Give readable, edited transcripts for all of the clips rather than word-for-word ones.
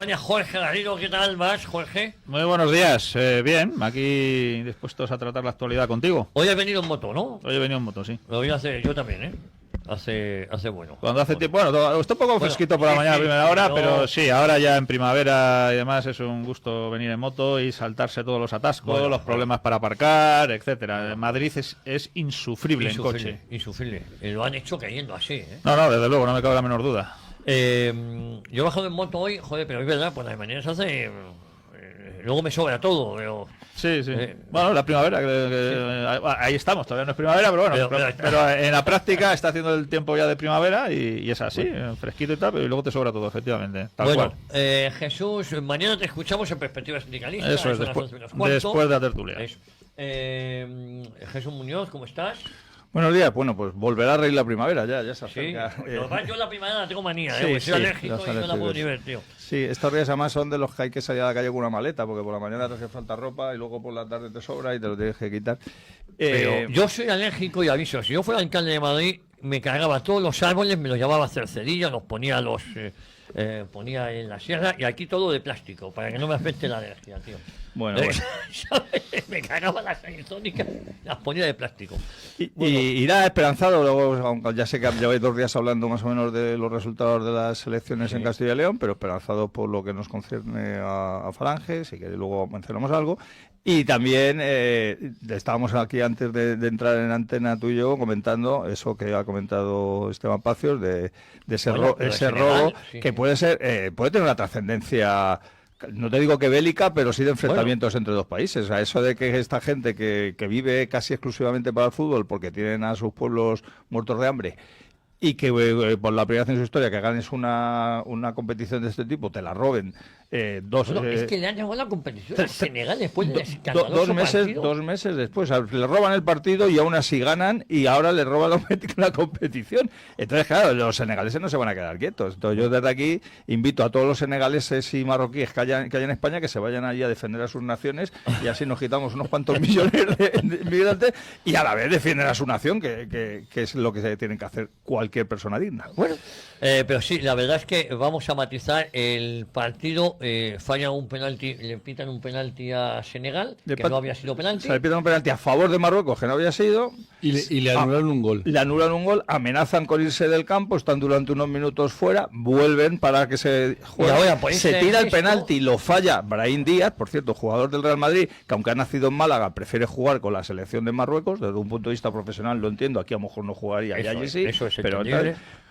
España, Jorge Garrido, ¿qué tal vas, Jorge? Muy buenos días, bien, aquí dispuestos a tratar la actualidad contigo. Hoy has venido en moto, ¿no? Hoy he venido en moto, sí. Lo voy a hacer yo también, ¿eh? Hace bueno. Cuando hace tiempo, bueno, está un poco fresquito por la mañana a primera hora, pero sí, ahora ya en primavera y demás es un gusto venir en moto y saltarse todos los atascos, los problemas para aparcar, etcétera. Madrid es insufrible en coche. Insufrible. Lo han hecho cayendo así, ¿eh? No, desde luego, no me cabe la menor duda. Yo he bajado en moto hoy, joder, pero es verdad, pues las mañanas se hace... luego me sobra todo, pero... Sí. Bueno, la primavera, ahí estamos, todavía no es primavera, pero bueno, pero en la práctica está haciendo el tiempo ya de primavera y es así, fresquito y tal, pero luego te sobra todo, efectivamente. Tal cual. Jesús, mañana te escuchamos en Perspectiva Sindicalista. Eso es, después de la tertulia. Jesús Muñoz, ¿cómo estás? Buenos días, bueno, pues volverá a reír la primavera, ya se acerca. Sí, yo la primavera la tengo manía, sí, soy alérgico y no la puedo ni ver, tío. Sí, estos días además son de los que hay que salir a la calle con una maleta, porque por la mañana te hace falta ropa y luego por la tarde te sobra y te lo tienes que quitar. Pero yo soy alérgico y aviso, si yo fuera alcalde de Madrid, me cargaba todos los árboles, me los llevaba a cercería, los ponía ponía en la sierra y aquí todo de plástico, para que no me afecte la alergia, tío. Bueno. Me cagaba las anisónicas, las ponía de plástico. Y irá esperanzado, luego, aunque ya sé que lleváis 2 días hablando más o menos de los resultados de las elecciones en Castilla y León, pero esperanzado por lo que nos concierne a Falange, si queréis luego mencionamos algo. Y también estábamos aquí antes de entrar en antena tú y yo comentando eso que ha comentado Esteban Pacios de ese robo, sí, que puede tener una trascendencia. No te digo que bélica, pero sí de enfrentamientos entre dos países. A eso de que esta gente que vive casi exclusivamente para el fútbol porque tienen a sus pueblos muertos de hambre y que por la primera vez en su historia que ganes una competición de este tipo, te la roben. Es que le han llamado la competición a Senegal después del escandaloso partido. 2 meses después. Le roban el partido y aún así ganan y ahora le roban la competición. Entonces, claro, los senegaleses no se van a quedar quietos. Entonces, yo desde aquí invito a todos los senegaleses y marroquíes que hay en España que se vayan allí a defender a sus naciones y así nos quitamos unos cuantos millones de migrantes y a la vez defienden a su nación, que es lo que se tienen que hacer cualquier persona digna. Bueno, pero sí, la verdad es que vamos a matizar el partido. Falla un penalti, le pitan un penalti a Senegal, que no había sido penalti. Se le pitan un penalti a favor de Marruecos, que no había sido. Y le anulan un gol. Le anulan un gol, amenazan con irse del campo, están durante unos minutos fuera, vuelven para que se juegue. Se tira el penalti, lo falla Brahim Díaz, por cierto, jugador del Real Madrid, que aunque ha nacido en Málaga, prefiere jugar con la selección de Marruecos, desde un punto de vista profesional lo entiendo, aquí a lo mejor no jugaría, y allí sí, eso es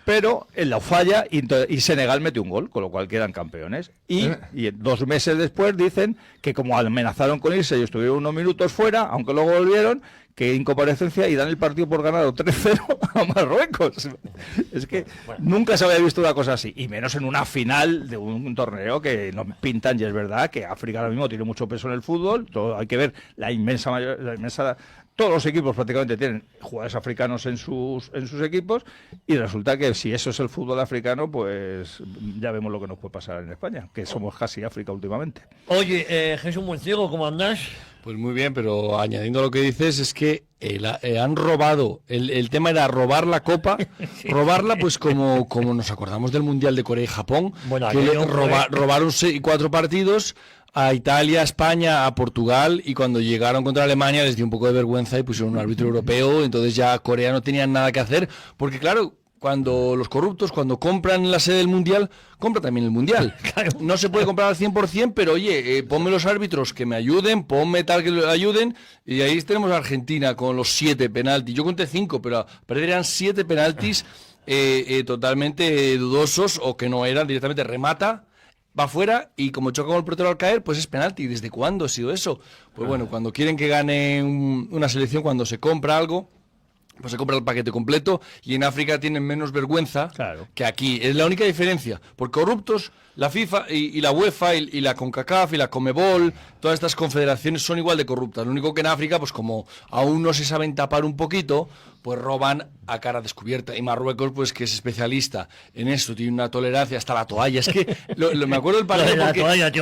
pero él lo falla y Senegal mete un gol, con lo cual quedan campeones. Y 2 meses después dicen que como amenazaron con irse y estuvieron unos minutos fuera, aunque luego volvieron, que incomparecencia y dan el partido por ganado 3-0 a Marruecos. Es que nunca se había visto una cosa así, y menos en una final de un torneo que nos pintan, y es verdad que África ahora mismo tiene mucho peso en el fútbol, hay que ver la inmensa todos los equipos prácticamente tienen jugadores africanos en sus equipos, y resulta que si eso es el fútbol africano, pues ya vemos lo que nos puede pasar en España, que somos casi África últimamente. Oye, Jesús Munciego, ¿cómo andás? Pues muy bien, pero añadiendo lo que dices es que han robado, el tema era robar la copa, sí, robarla pues como nos acordamos del Mundial de Corea y Japón, que robaron 4 partidos a Italia, a España, a Portugal, y cuando llegaron contra Alemania les dio un poco de vergüenza y pusieron un árbitro europeo, entonces ya Corea no tenían nada que hacer, porque claro, cuando los corruptos, cuando compran la sede del Mundial, compran también el Mundial. Claro. No se puede comprar al 100%, pero oye, ponme los árbitros que me ayuden, ponme tal que le ayuden, y ahí tenemos a Argentina con los 7 penaltis. Yo conté 5, pero perderían 7 penaltis totalmente dudosos, o que no eran, directamente remata, va fuera y como choca con el portero al caer, pues es penalti. ¿Desde cuándo ha sido eso? Pues bueno, cuando quieren que gane una selección, cuando se compra algo, pues se compra el paquete completo, y en África tienen menos vergüenza que aquí. Es la única diferencia. Por corruptos, la FIFA y la UEFA y la CONCACAF y la CONMEBOL, todas estas confederaciones son igual de corruptas. Lo único que en África, pues como aún no se saben tapar un poquito, pues roban a cara descubierta. Y Marruecos, pues que es especialista en esto, tiene una tolerancia hasta la toalla. Es que me acuerdo del partido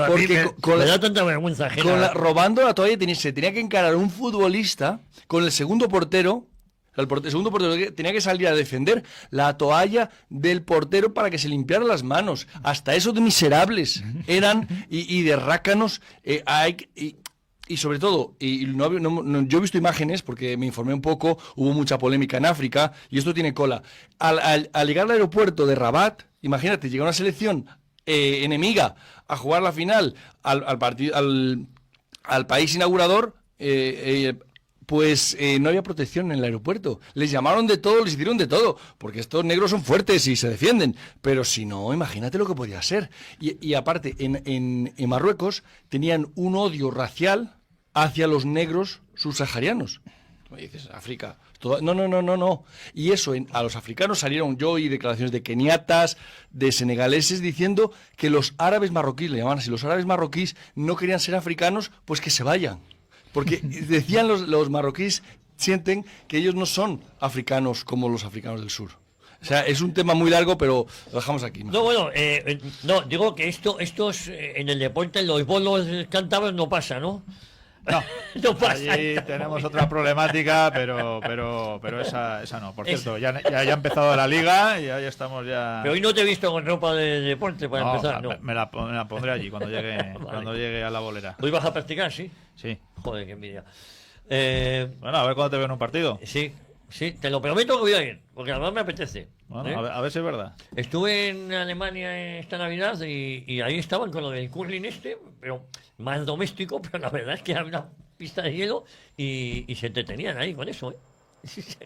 porque me da tanta vergüenza ajena. Robando la toalla se tenía que encarar un futbolista con el segundo portero. El segundo portero tenía que salir a defender la toalla del portero para que se limpiara las manos. Hasta eso de miserables eran y de rácanos. Y sobre todo, yo he visto imágenes, porque me informé un poco, hubo mucha polémica en África, y esto tiene cola. Al llegar al aeropuerto de Rabat, imagínate, llega una selección enemiga a jugar la final al país inaugurador, pues no había protección en el aeropuerto. Les llamaron de todo, les hicieron de todo, porque estos negros son fuertes y se defienden. Pero si no, imagínate lo que podía ser. Y aparte, en Marruecos tenían un odio racial hacia los negros subsaharianos. Me dices, África. No. Y eso, a los africanos salieron, yo oí declaraciones de keniatas, de senegaleses, diciendo que los árabes marroquíes, le llamaban así, los árabes marroquíes no querían ser africanos, pues que se vayan. Porque decían los marroquíes, sienten que ellos no son africanos como los africanos del sur. O sea, es un tema muy largo, pero lo dejamos aquí. No, bueno, digo que estos en el deporte, en los bolos cántabros no pasa, ¿no? No, no pasa. Allí tenemos otra problemática, pero esa no. Por cierto, ya ha empezado la liga y ya estamos ya... Pero hoy no te he visto con ropa de deporte para empezar, ¿no? Me la pondré allí cuando llegue, vale. Cuando llegue a la bolera. ¿Hoy vas a practicar, sí? Sí. Joder, qué envidia. Bueno, a ver cuándo te veo en un partido. Sí, te lo prometo que voy a ir, porque además me apetece. Bueno, a ver si es verdad. Estuve en Alemania esta Navidad y ahí estaban con lo del curling pero más doméstico, pero la verdad es que había una pista de hielo y se entretenían ahí con eso,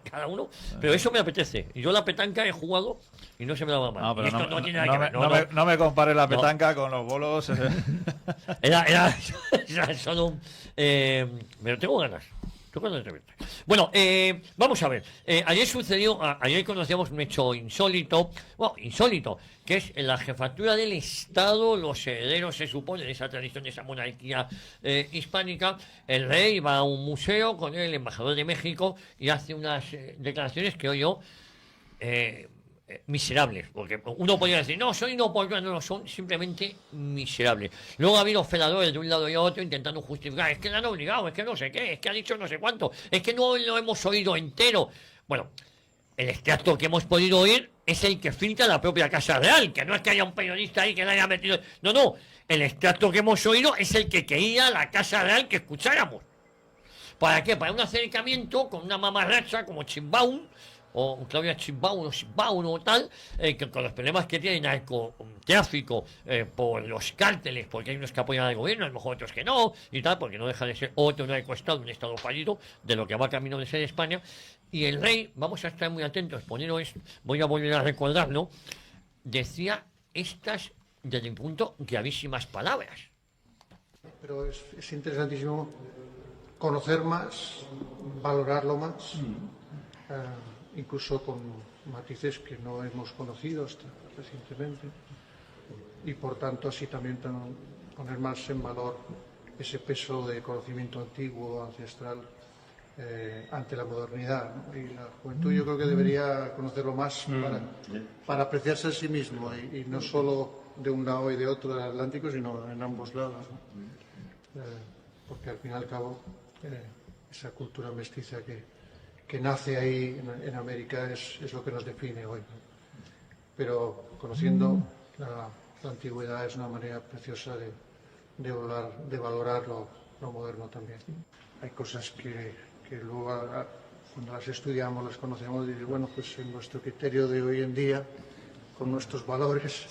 cada uno. Pero eso me apetece. Y yo la petanca he jugado y no se me daba mal. No, pero no tiene nada que ver. No me compares la petanca con los bolos. Era solo... pero tengo ganas. Bueno, vamos a ver. Ayer conocíamos un hecho insólito, que es en la jefatura del Estado, los herederos, se supone, de esa tradición, de esa monarquía hispánica. El rey va a un museo con el embajador de México y hace unas declaraciones que oigo miserables, porque uno podría decir, no, soy inoportuno, no, son simplemente miserables. Luego ha habido feladores de un lado y otro intentando justificar, es que le han obligado, es que no sé qué, es que ha dicho no sé cuánto, es que no lo hemos oído entero. Bueno, el extracto que hemos podido oír es el que filtra la propia Casa Real, que no es que haya un periodista ahí que le haya metido... No, el extracto que hemos oído es el que quería la Casa Real que escucháramos. ¿Para qué? Para un acercamiento con una mamarracha como Sheinbaum, o Claudia Sheinbaum o tal, que con los problemas que tiene narcotráfico por los cárteles, porque hay unos que apoyan al gobierno, a lo mejor otros que no, y tal, porque no deja de ser otro narcoestado, un estado fallido, de lo que va camino de ser España. Y el rey, vamos a estar muy atentos, voy a volver a recordarlo, decía estas, desde mi punto, gravísimas palabras. Pero es interesantísimo conocer más, valorarlo más. Incluso con matices que no hemos conocido hasta recientemente, y por tanto así también poner más en valor ese peso de conocimiento antiguo, ancestral, ante la modernidad, ¿no? Y la juventud yo creo que debería conocerlo más para apreciarse a sí mismo y no solo de un lado y de otro del Atlántico, sino en ambos lados, ¿no? Porque al fin y al cabo esa cultura mestiza que nace ahí en América es lo que nos define hoy, ¿no? Pero conociendo la antigüedad es una manera preciosa de valorar lo moderno también. Hay cosas que luego cuando las estudiamos, las conocemos y dices, bueno, pues en nuestro criterio de hoy en día, con nuestros valores,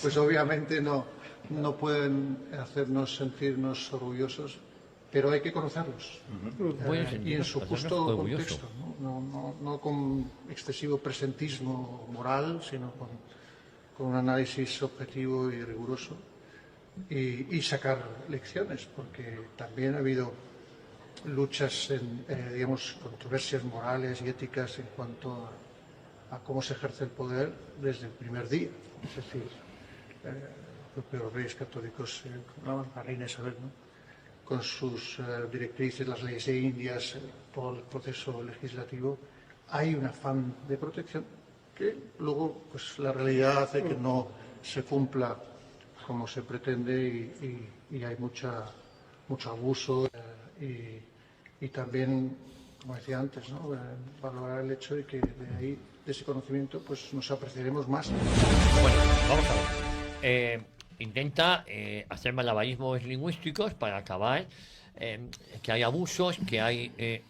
pues obviamente no pueden hacernos sentirnos orgullosos, pero hay que conocerlos y en su justo contexto, no con excesivo presentismo moral, sino con un análisis objetivo y riguroso y sacar lecciones, porque también ha habido luchas, digamos, controversias morales y éticas en cuanto a cómo se ejerce el poder desde el primer día. Es decir, los propios reyes católicos, la reina Isabel, ¿no?, con sus directrices, las leyes indias, todo el proceso legislativo, hay un afán de protección que luego pues la realidad hace que no se cumpla como se pretende y hay mucho abuso y también como decía antes, ¿no? Valorar el hecho de que de ahí, de ese conocimiento, pues nos apreciaremos más. Bueno, vamos a ver. Intenta hacer malabarismos lingüísticos para acabar que hay abusos, que hay...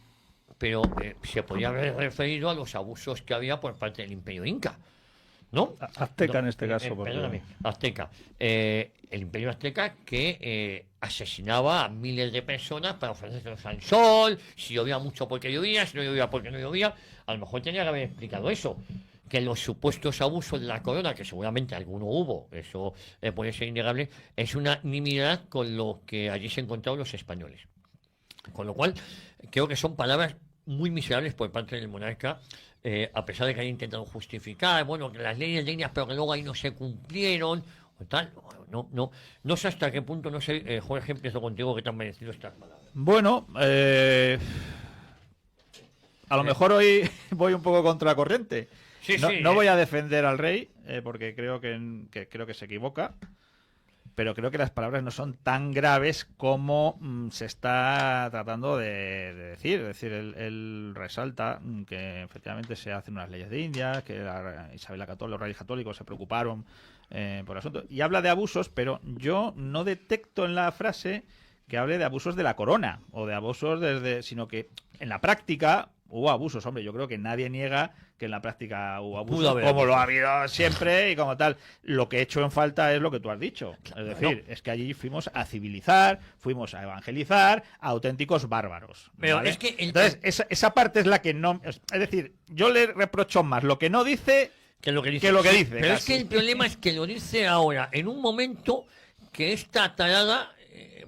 pero se podría haber referido a los abusos que había por parte del Imperio Inca, ¿no? Azteca en este caso. Perdóname, Azteca. El Imperio Azteca que asesinaba a miles de personas para ofrecerlos al sol, si llovía mucho porque llovía, si no llovía porque no llovía. A lo mejor tenía que haber explicado eso, que los supuestos abusos de la corona, que seguramente alguno hubo, eso puede ser innegable, es una nimiedad con lo que allí se encontraron los españoles. Con lo cual, creo que son palabras muy miserables por parte del monarca, a pesar de que haya intentado justificar, bueno, que las leyes líneas, pero que luego ahí no se cumplieron, o tal. No sé hasta qué punto, no sé, Jorge, empiezo contigo, ¿qué te han merecido estas palabras? Bueno, a lo mejor hoy voy un poco contracorriente. Sí, no voy a defender al rey, porque creo que se equivoca. Pero creo que las palabras no son tan graves como se está tratando de decir. Es decir, él resalta que efectivamente se hacen unas leyes de India, que Isabel la Católica, los reyes católicos se preocuparon por el asunto. Y habla de abusos, pero yo no detecto en la frase que hable de abusos de la corona o de abusos sino que en la práctica hubo abusos. Hombre, yo creo que nadie niega que en la práctica hubo abusos, como lo ha habido siempre y como tal. Lo que he hecho en falta es lo que tú has dicho. Es decir, es que allí fuimos a civilizar, fuimos a evangelizar a auténticos bárbaros. Pero ¿vale? es que Entonces, esa parte es la que no... Es decir, yo le reprocho más lo que no dice que lo que dice. Pero es que el problema es que lo dice ahora, en un momento que esta tarada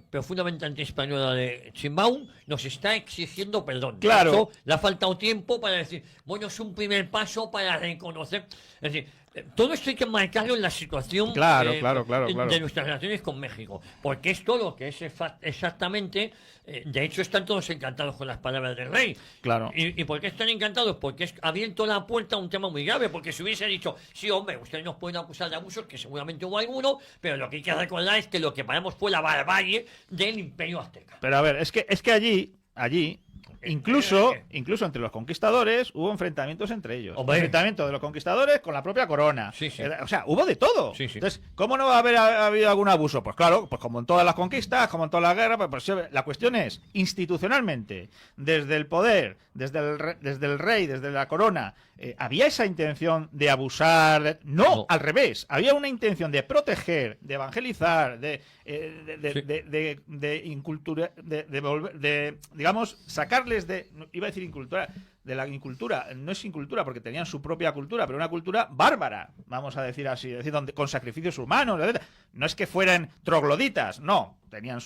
profundamente antiespañola de Sheinbaum nos está exigiendo perdón. Claro. Eso, le ha faltado tiempo para decir, bueno, es un primer paso para reconocer. Es decir, todo esto hay que marcarlo en la situación claro. de nuestras relaciones con México, porque esto lo que es exactamente, de hecho están todos encantados con las palabras del rey. Claro. ¿Y por qué están encantados? Porque ha abierto la puerta a un tema muy grave, porque si hubiese dicho, sí, hombre, ustedes nos pueden acusar de abusos, que seguramente hubo alguno, pero lo que hay que recordar es que lo que paramos fue la barbarie del Imperio Azteca. Pero a ver, es que allí incluso entre los conquistadores hubo enfrentamientos entre ellos. Hombre. Enfrentamiento de los conquistadores con la propia corona. Sí. O sea, hubo de todo. Sí. Entonces, ¿cómo no va a haber habido algún abuso? Pues claro, pues como en todas las conquistas, como en todas las guerras, pues la cuestión es, institucionalmente, desde el poder, desde el rey, desde la corona, ¿había esa intención de abusar? No, al revés. Había una intención de proteger, de evangelizar, digamos, sacarles iba a decir incultura, de la incultura. No es incultura porque tenían su propia cultura, pero una cultura bárbara, vamos a decir así, es decir, con sacrificios humanos, etc. No es que fueran trogloditas, no, tenían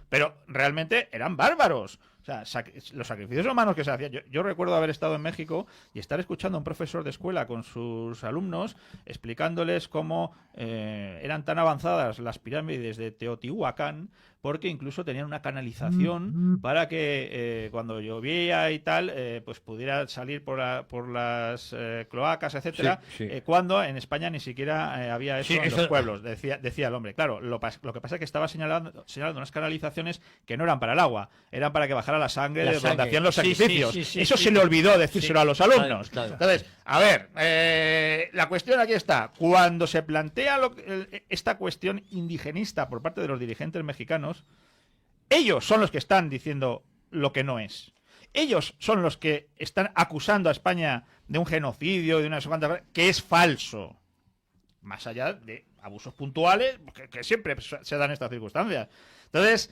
pero realmente eran bárbaros. O sea, los sacrificios humanos que se hacían. Yo recuerdo haber estado en México y estar escuchando a un profesor de escuela con sus alumnos explicándoles cómo eran tan avanzadas las pirámides de Teotihuacán, porque incluso tenían una canalización para que cuando llovía y tal, pues pudiera salir por las cloacas, etcétera, sí. Cuando en España ni siquiera había eso en eso... los pueblos. Decía el hombre. Claro, lo que pasa es que estaba señalando unas canalizaciones que no eran para el agua, eran para que bajara la sangre de donde hacían los sacrificios. Eso se le olvidó decírselo a los alumnos. Claro. Entonces, a ver, la cuestión aquí está. Cuando se plantea esta cuestión indigenista por parte de los dirigentes mexicanos, ellos son los que están diciendo lo que no es. Ellos son los que están acusando a España de un genocidio, de una que es falso. Más allá de abusos puntuales, que siempre se dan estas circunstancias. Entonces,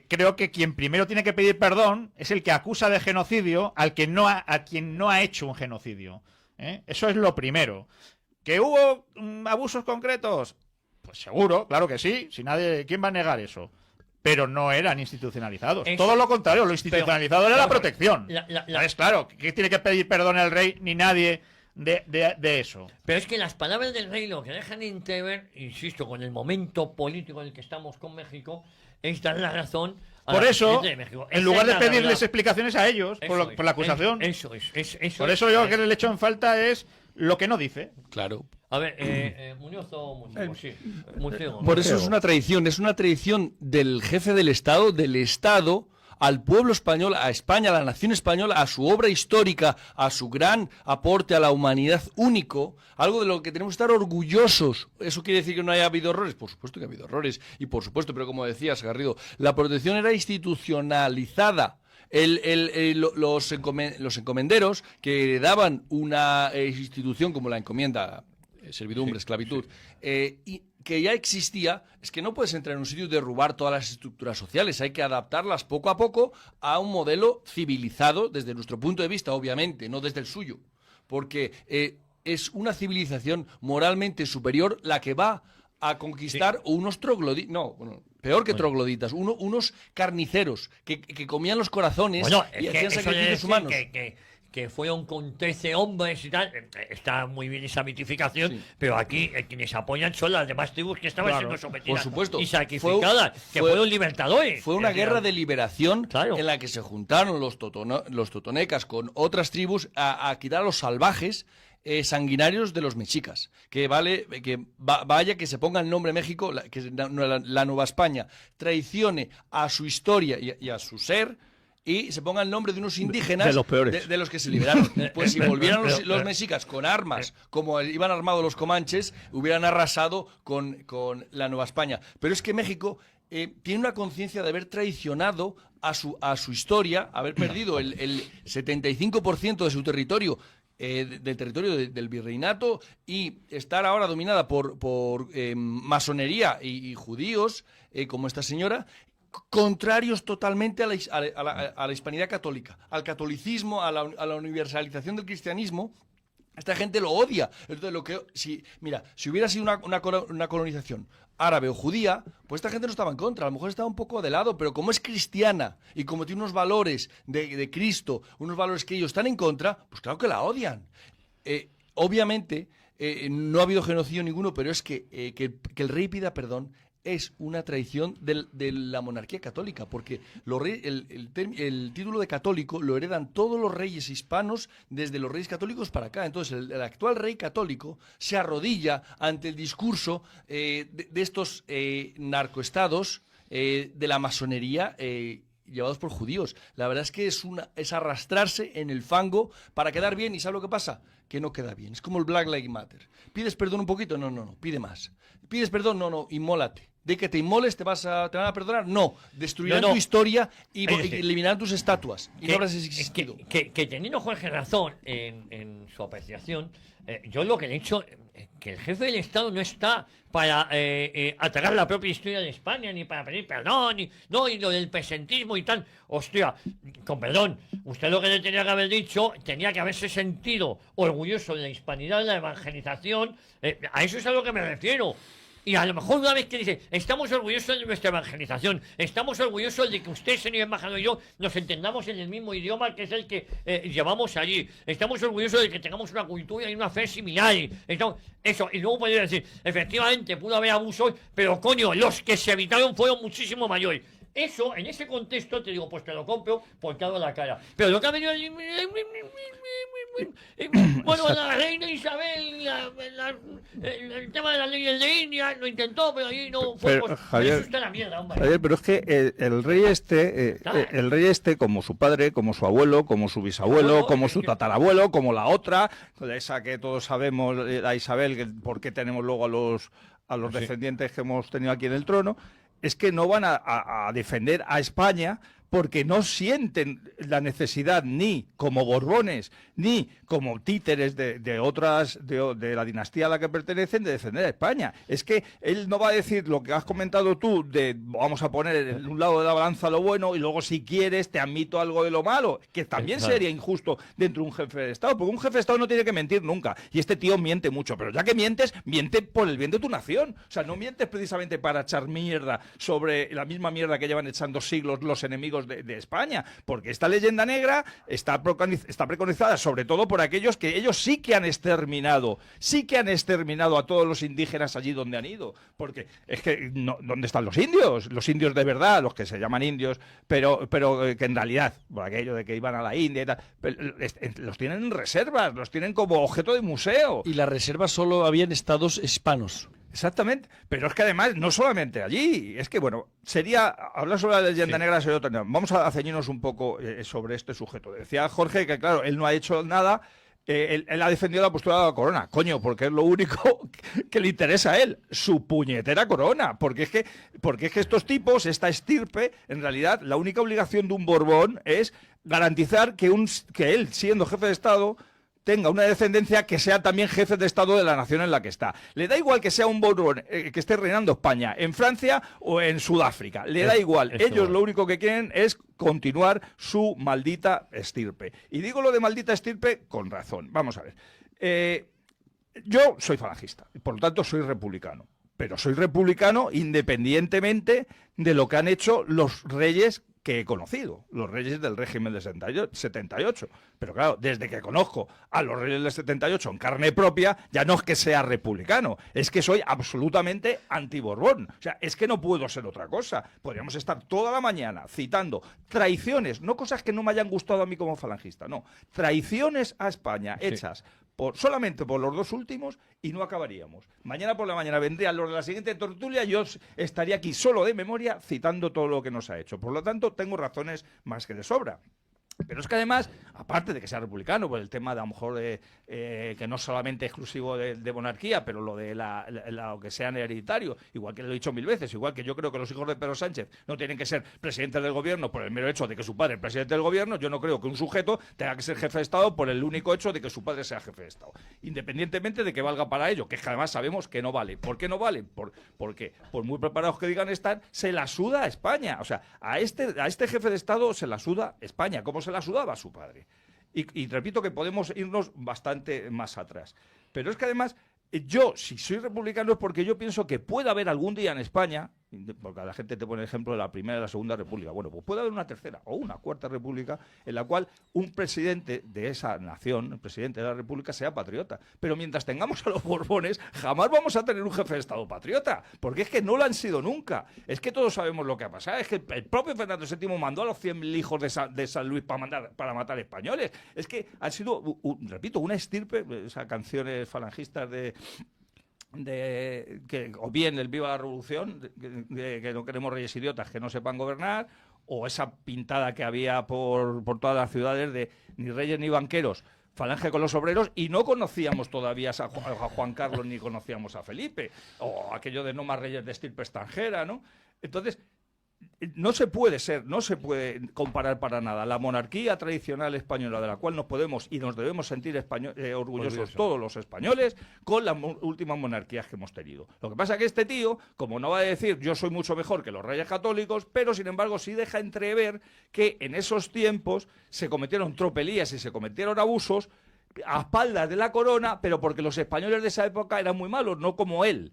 creo que quien primero tiene que pedir perdón es el que acusa de genocidio a quien no ha hecho un genocidio. Eso es lo primero. ¿Que hubo abusos concretos? Pues seguro, claro que sí. ¿Quién va a negar eso? Pero no eran institucionalizados. Todo lo contrario, lo institucionalizado era la protección. Es claro, ¿qué tiene que pedir perdón el rey ni nadie de eso? Pero es que las palabras del rey lo que dejan entrever, insisto, con el momento político en el que estamos con México, es dar la razón a por eso, de México. en lugar de pedirles explicaciones a ellos por la acusación, eso es. Por eso yo que le echo en falta es lo que no dice. Claro. A ver, Muñoz o Montigo, sí. Montigo. Por eso es una tradición del jefe del Estado al pueblo español, a España, a la nación española, a su obra histórica, a su gran aporte a la humanidad único, algo de lo que tenemos que estar orgullosos. ¿Eso quiere decir que no haya habido errores? Por supuesto que ha habido errores, y por supuesto, pero como decías, Garrido, la protección era institucionalizada. Los encomenderos que daban una institución como la encomienda, servidumbre, esclavitud, y que ya existía, es que no puedes entrar en un sitio y derrubar todas las estructuras sociales, hay que adaptarlas poco a poco a un modelo civilizado desde nuestro punto de vista, obviamente, no desde el suyo, porque es una civilización moralmente superior la que va a conquistar unos trogloditas, peor que trogloditas, unos carniceros que comían los corazones y hacían sacrificios humanos. Que fueron con 13 hombres y tal, está muy bien esa mitificación, pero aquí quienes apoyan son las demás tribus que estaban siendo sometidas, por supuesto, y sacrificadas, fueron libertadores. Fue una guerra de liberación en la que se juntaron los totonecas con otras tribus a quitar a los salvajes sanguinarios de los mexicas. Vaya que se ponga el nombre México, que la Nueva España traicione a su historia y a su ser, y se ponga el nombre de unos indígenas de los peores, de los que se liberaron. Pues si volvieran los mexicas con armas, como iban armados los comanches, hubieran arrasado con la Nueva España. Pero es que México tiene una conciencia de haber traicionado a su historia, haber perdido el 75% de su territorio, del territorio del virreinato, y estar ahora dominada por masonería y judíos, como esta señora, contrarios totalmente a la hispanidad católica, al catolicismo, a la universalización del cristianismo. Esta gente lo odia. Entonces, si hubiera sido una colonización árabe o judía, pues esta gente no estaba en contra, a lo mejor estaba un poco de lado, pero como es cristiana y como tiene unos valores de Cristo, unos valores que ellos están en contra, pues claro que la odian. Obviamente, no ha habido genocidio ninguno, pero es que el rey pida perdón es una traición de la monarquía católica, porque el título de católico lo heredan todos los reyes hispanos desde los reyes católicos para acá. Entonces el actual rey católico se arrodilla ante el discurso de estos narcoestados de la masonería llevados por judíos. La verdad es que es arrastrarse en el fango para quedar bien. ¿Y sabe lo que pasa? Que no queda bien. Es como el Black Lives Matter. ¿Pides perdón un poquito? No, pide más. ¿Pides perdón? No, inmólate. ¿De que te inmoles te van a perdonar? No, destruirán tu historia y eliminarán tus estatuas. Y no habrás existido. Que teniendo Jorge razón en su apreciación, yo lo que le he dicho, que el jefe del Estado no está para atacar la propia historia de España, ni para pedir perdón, y lo del presentismo y tal. Hostia, con perdón, usted lo que le tenía que haber dicho, tenía que haberse sentido orgulloso de la hispanidad, de la evangelización, a eso es a lo que me refiero. Y a lo mejor una vez que dice, estamos orgullosos de nuestra evangelización, estamos orgullosos de que usted, señor embajador, y yo nos entendamos en el mismo idioma que es el que llevamos allí, estamos orgullosos de que tengamos una cultura y una fe similares, eso, y luego podría decir, efectivamente pudo haber abusos, pero coño, los que se evitaron fueron muchísimo mayores. Eso, en ese contexto, te digo, pues te lo compro porque hago la cara. Pero lo que ha venido... Bueno, la reina Isabel, el tema de las leyes de India, lo intentó, pero ahí no fue... Pero, Javier, eso está la mierda, hombre. Javier, pero es que el rey este, como su padre, como su abuelo, como su bisabuelo, como su tatarabuelo, como la otra, esa que todos sabemos, la Isabel, que por qué tenemos luego a los descendientes que hemos tenido aquí en el trono, es que no van a defender a España porque no sienten la necesidad ni como Borbones ni como títeres de la dinastía a la que pertenecen de defender a España. Es que él no va a decir lo que has comentado tú de vamos a poner en un lado de la balanza lo bueno y luego si quieres te admito algo de lo malo, que también sería injusto dentro de un jefe de Estado, porque un jefe de Estado no tiene que mentir nunca y este tío miente mucho, pero ya que mientes, miente por el bien de tu nación. O sea, no mientes precisamente para echar mierda sobre la misma mierda que llevan echando siglos los enemigos de España, porque esta leyenda negra está preconizada sobre todo por aquellos que ellos sí que han exterminado a todos los indígenas allí donde han ido, porque es que ¿dónde están los indios de verdad, los que se llaman indios, pero que en realidad, por aquello de que iban a la India y tal, los tienen en reservas, los tienen como objeto de museo. Y las reservas solo habían estados hispanos. Exactamente, pero es que además no solamente allí, es que bueno, sería hablar sobre la leyenda negra sería otro tema. Vamos a ceñirnos un poco sobre este sujeto. Decía Jorge que claro, él no ha hecho nada, él ha defendido la postura de la corona, coño, porque es lo único que le interesa a él, su puñetera corona, porque es que estos tipos, esta estirpe, en realidad la única obligación de un Borbón es garantizar que él, siendo jefe de Estado, tenga una descendencia que sea también jefe de Estado de la nación en la que está. Le da igual que sea un Borbón que esté reinando España en Francia o en Sudáfrica. Le da igual. Ellos lo único que quieren es continuar su maldita estirpe. Y digo lo de maldita estirpe con razón. Vamos a ver. Yo soy falangista, por lo tanto soy republicano. Pero soy republicano independientemente de lo que han hecho los reyes que he conocido, los reyes del régimen de 78. Pero claro, desde que conozco a los reyes del 78 en carne propia, ya no es que sea republicano, es que soy absolutamente anti-Borbón. O sea, es que no puedo ser otra cosa. Podríamos estar toda la mañana citando traiciones, no cosas que no me hayan gustado a mí como falangista, no, traiciones a España hechas solamente por los dos últimos y no acabaríamos. Mañana por la mañana vendrían los de la siguiente tertulia y yo estaría aquí solo de memoria citando todo lo que nos ha hecho. Por lo tanto, tengo razones más que de sobra. Pero es que además, aparte de que sea republicano, por el tema de a lo mejor que no solamente exclusivo de monarquía, pero lo de lo que sean hereditario, igual que lo he dicho 1000 veces, igual que yo creo que los hijos de Pedro Sánchez no tienen que ser presidentes del gobierno por el mero hecho de que su padre es presidente del gobierno, yo no creo que un sujeto tenga que ser jefe de Estado por el único hecho de que su padre sea jefe de Estado. Independientemente de que valga para ello, que es que además sabemos que no vale. ¿Por qué no vale? Porque, por muy preparados que digan estar, se la suda a España. O sea, a este jefe de Estado se la suda España. ¿Cómo se la sudaba su padre? Y repito que podemos irnos bastante más atrás. Pero es que además, yo, si soy republicano, es porque yo pienso que puede haber algún día en España, porque la gente te pone el ejemplo de la Primera y la Segunda República, bueno, pues puede haber una tercera o una cuarta república en la cual un presidente de esa nación, el presidente de la república, sea patriota. Pero mientras tengamos a los Borbones, jamás vamos a tener un jefe de Estado patriota, porque es que no lo han sido nunca. Es que todos sabemos lo que ha pasado, es que el propio Fernando VII mandó a los 100.000 hijos de San Luis para matar españoles. Es que han sido, repito, una estirpe, esas canciones falangistas o bien el Viva la Revolución, que no queremos reyes idiotas que no sepan gobernar, o esa pintada que había por todas las ciudades de ni reyes ni banqueros, falange con los obreros, y no conocíamos todavía a Juan Carlos ni conocíamos a Felipe, o aquello de no más reyes de estirpe extranjera, ¿no? Entonces, no se puede comparar para nada la monarquía tradicional española, de la cual nos podemos y nos debemos sentir orgullosos todos los españoles, con las últimas monarquías que hemos tenido. Lo que pasa es que este tío, como no va a decir yo soy mucho mejor que los reyes católicos, pero sin embargo sí deja entrever que en esos tiempos se cometieron tropelías y se cometieron abusos a espaldas de la corona, pero porque los españoles de esa época eran muy malos, no como él,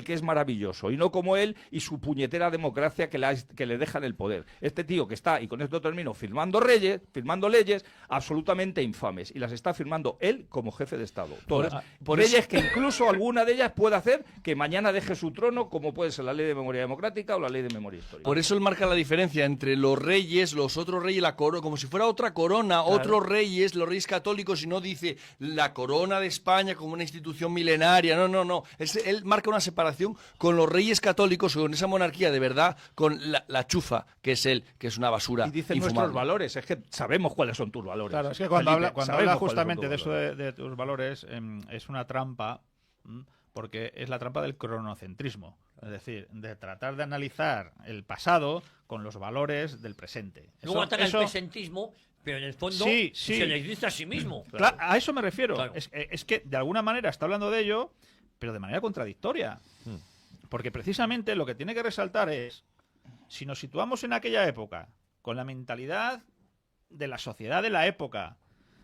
que es maravilloso, y no como él y su puñetera democracia que le dejan el poder. Este tío que está, y con esto termino, firmando leyes absolutamente infames, y las está firmando él como jefe de Estado. Todas. Leyes que incluso alguna de ellas puede hacer que mañana deje su trono, como puede ser la ley de memoria democrática o la ley de memoria histórica. Por eso él marca la diferencia entre los reyes, los otros reyes, la corona, como si fuera otra corona, claro. Otros reyes, los reyes católicos, y no dice la corona de España como una institución milenaria, no. Él marca una separación con los reyes católicos, con esa monarquía de verdad, con la chufa, que es él, que es una basura. Y dicen nuestros valores, es que sabemos cuáles son tus valores. Claro, es que cuando habla justamente de eso de tus valores, es una trampa, porque es la trampa del cronocentrismo. Es decir, de tratar de analizar el pasado con los valores del presente. Luego ataca el presentismo, pero en el fondo se les dice a sí mismo. Claro, a eso me refiero. Claro. Es que de alguna manera está hablando de ello, pero de manera contradictoria. Porque precisamente lo que tiene que resaltar es, si nos situamos en aquella época, con la mentalidad de la sociedad de la época,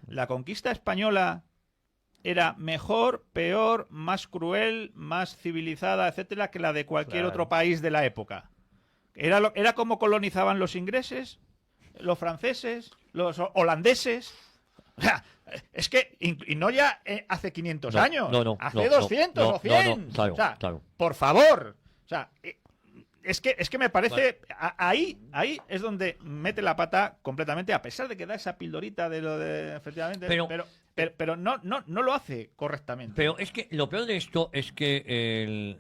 la conquista española era mejor, peor, más cruel, más civilizada, etcétera, que la de cualquier otro país de la época. Era como colonizaban los ingleses, los franceses, los holandeses. O sea, es que, y no ya hace 500 años, hace 200 o 100. Claro. Por favor. O sea, es que me parece, ahí es donde mete la pata completamente, a pesar de que da esa pildorita de lo de, efectivamente, pero no lo hace correctamente. Pero es que lo peor de esto es que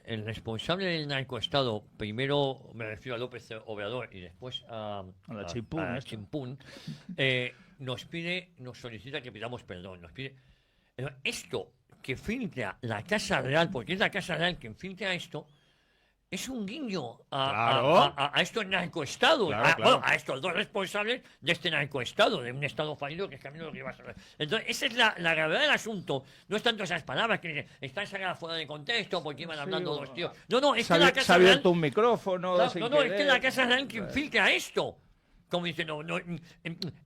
el responsable del narcoestado, primero me refiero a López Obrador y después a Chimpún, nos solicita que pidamos perdón, nos pide esto que filtra la Casa Real, porque es la Casa Real quien filtra esto. Es un guiño a estos narcoestados, Claro. a estos dos responsables de este narcoestado, de un estado fallido que es camino lo que va a ser. Entonces, esa es la gravedad del asunto. No es tanto esas palabras que están sacadas fuera de contexto porque iban hablando dos tíos. No, es que la Casa Se ha Real... abierto un micrófono. Claro, es que la Casa Real quien filtra esto. Como dice,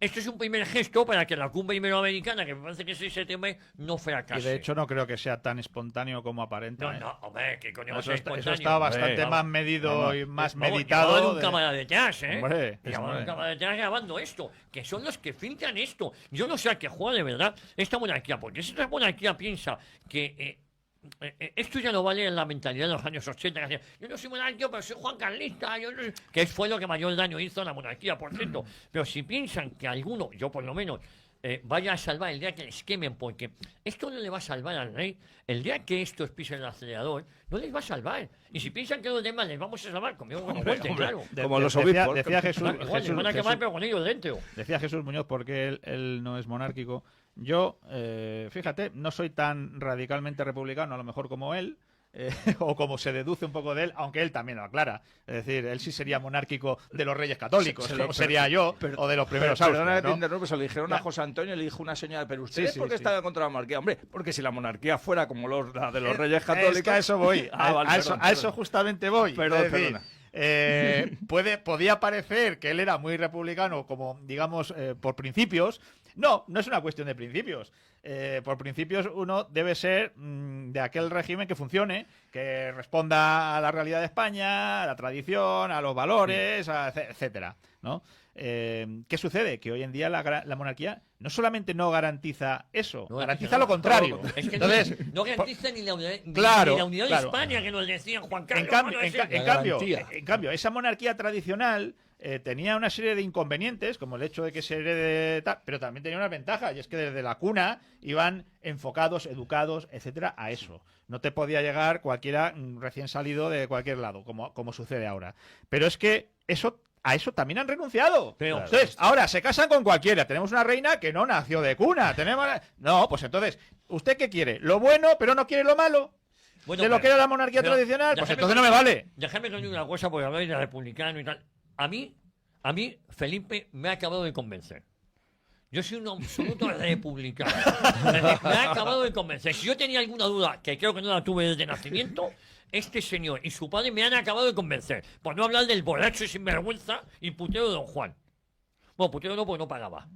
esto es un primer gesto para que la cumbre iberoamericana, que me parece que es ese tema, no fracase. Y de hecho no creo que sea tan espontáneo como aparenta. No, hombre, que coño va a Eso ser está espontáneo. bastante más medido y más meditado. Y llevaban un cámara detrás, Hombre, llevaban un cámara detrás grabando esto, que son los que filtran esto. Yo no sé a qué juega de verdad esta monarquía, porque si esta monarquía piensa que... esto ya no vale en la mentalidad de los años 80. Que decía, yo no soy monárquico, pero soy Juan Carlista. Que fue lo que mayor daño hizo a la monarquía, por cierto. Pero si piensan que alguno, yo por lo menos, vaya a salvar el día que les quemen, porque esto no le va a salvar al rey. El día que estos pisen el acelerador, no les va a salvar. Y si piensan que los demás les vamos a salvar, conmigo con muerte, claro. Como los obispos. Decía Jesús, Igual, les van a quemar, pero con ellos dentro. Decía Jesús Muñoz, porque él no es monárquico. Yo, fíjate, no soy tan radicalmente republicano, a lo mejor como él, o como se deduce un poco de él, aunque él también lo aclara. Es decir, él sí sería monárquico de los reyes católicos, como sería yo, o de los primeros Perdona que Austrias, te interrumpo, se lo dijeron a José Antonio, le dijo una señora, pero ¿ustedes por qué están contra la monarquía? Hombre, porque si la monarquía fuera como la de los reyes católicos... Es que a eso voy, a eso justamente voy. Perdona. Podía parecer que él era muy republicano, como digamos, por principios. No es una cuestión de principios. Por principios uno debe ser de aquel régimen que funcione, que responda a la realidad de España, a la tradición, a los valores, etcétera, ¿no? ¿Qué sucede? Que hoy en día la monarquía no solamente no garantiza eso, garantiza lo contrario. Es que entonces, no garantiza ni la unidad, claro, ni la unidad de España, que nos decían Juan Carlos. En cambio, esa monarquía tradicional tenía una serie de inconvenientes, como el hecho de que se herede tal, pero también tenía una ventaja, y es que desde la cuna iban enfocados, educados, etcétera, a eso. No te podía llegar cualquiera recién salido de cualquier lado, como sucede ahora. Pero es que a eso también han renunciado. Entonces, ahora se casan con cualquiera. Tenemos una reina que no nació de cuna. No, pues entonces, ¿usted qué quiere? ¿Lo bueno, pero no quiere lo malo? ¿De lo que era la monarquía tradicional? Pues entonces no me vale. Déjame que os diga una cosa, porque habláis de republicano y tal. A mí, Felipe me ha acabado de convencer. Yo soy un absoluto republicano. Me ha acabado de convencer. Si yo tenía alguna duda, que creo que no la tuve desde nacimiento, este señor y su padre me han acabado de convencer. Por no hablar del borracho y sinvergüenza y putero de don Juan. Bueno, putero no, porque no pagaba.